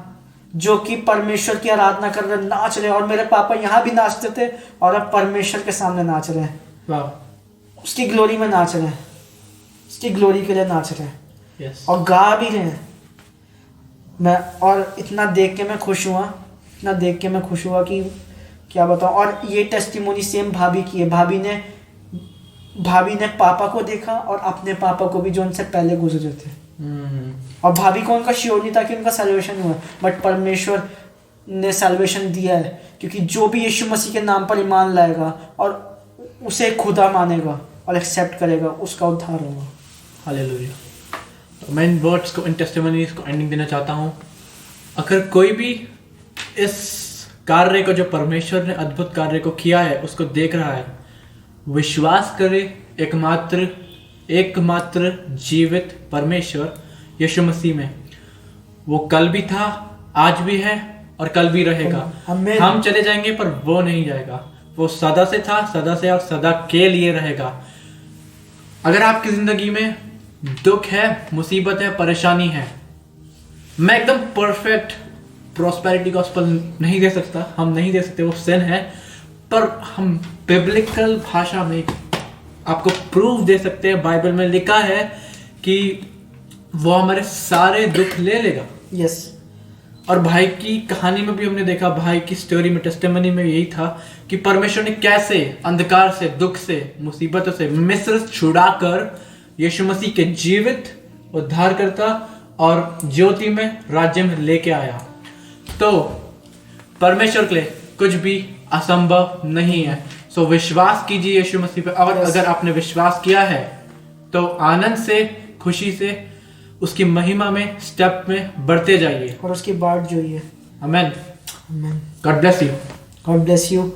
जो कि परमेश्वर की आराधना कर रहे, नाच रहे, और मेरे पापा यहाँ भी नाचते थे और अब परमेश्वर के सामने नाच रहे हैं, वाह, उसकी ग्लोरी में नाच रहे हैं, उसकी ग्लोरी के लिए नाच रहे हैं, यस, और गा भी रहे हैं। मैं और इतना देख के मैं खुश हुआ कि क्या बताऊं। और ये टेस्टिमोनी सेम भाभी की है, भाभी ने पापा को देखा और अपने पापा को भी जो उनसे पहले गुजरे थे, और भाभी को उनका श्योर नहीं था कि उनका सैल्वेशन हुआ, बट परमेश्वर ने सैल्वेशन दिया है, क्योंकि जो भी यीशु मसीह के नाम पर ईमान लाएगा और उसे खुदा मानेगा और एक्सेप्ट करेगा, उसका उद्धार होगा। हालेलुया। तो मैं इन वर्ड्स को, इन टेस्टिमोनीज को एंडिंग देना चाहता हूँ। अगर कोई भी इस कार्य को, जो परमेश्वर ने अद्भुत कार्य को किया है, उसको देख रहा है, विश्वास करे एकमात्र जीवित परमेश्वर यीशु मसीह में। वो कल भी था, आज भी है और कल भी रहेगा। आमीन। हम चले जाएंगे पर वो नहीं जाएगा, वो सदा से था, सदा से और सदा के लिए रहेगा। अगर आपकी जिंदगी में दुख है, मुसीबत है, परेशानी है, मैं एकदम परफेक्ट प्रॉस्पेरिटी गॉस्पेल नहीं दे सकता, हम नहीं दे सकते, वो सिन है, पर हम बिब्लिकल भाषा में आपको प्रूफ दे सकते हैं। बाइबल में लिखा है कि वो हमारे सारे दुख ले लेगा। यस। और भाई की कहानी में भी हमने देखा, भाई की स्टोरी में, टेस्टिमनी में यही था कि परमेश्वर ने कैसे अंधकार से, दुख से, मुसीबतों से, मिस्र छुड़ाकर यीशु मसीह के जीवित उद्धारकर्ता और ज्योति में, राज्य में लेके आया। तो परमेश्वर के लिए कुछ भी असंभव नहीं है। सो विश्वास कीजिए यीशु मसीह पे, और अगर आपने विश्वास किया है तो आनंद से, खुशी से उसकी महिमा में, स्टेप में बढ़ते जाइए और उसकी बाट जो ही है। आमेन। आमीन। God bless you. God bless you.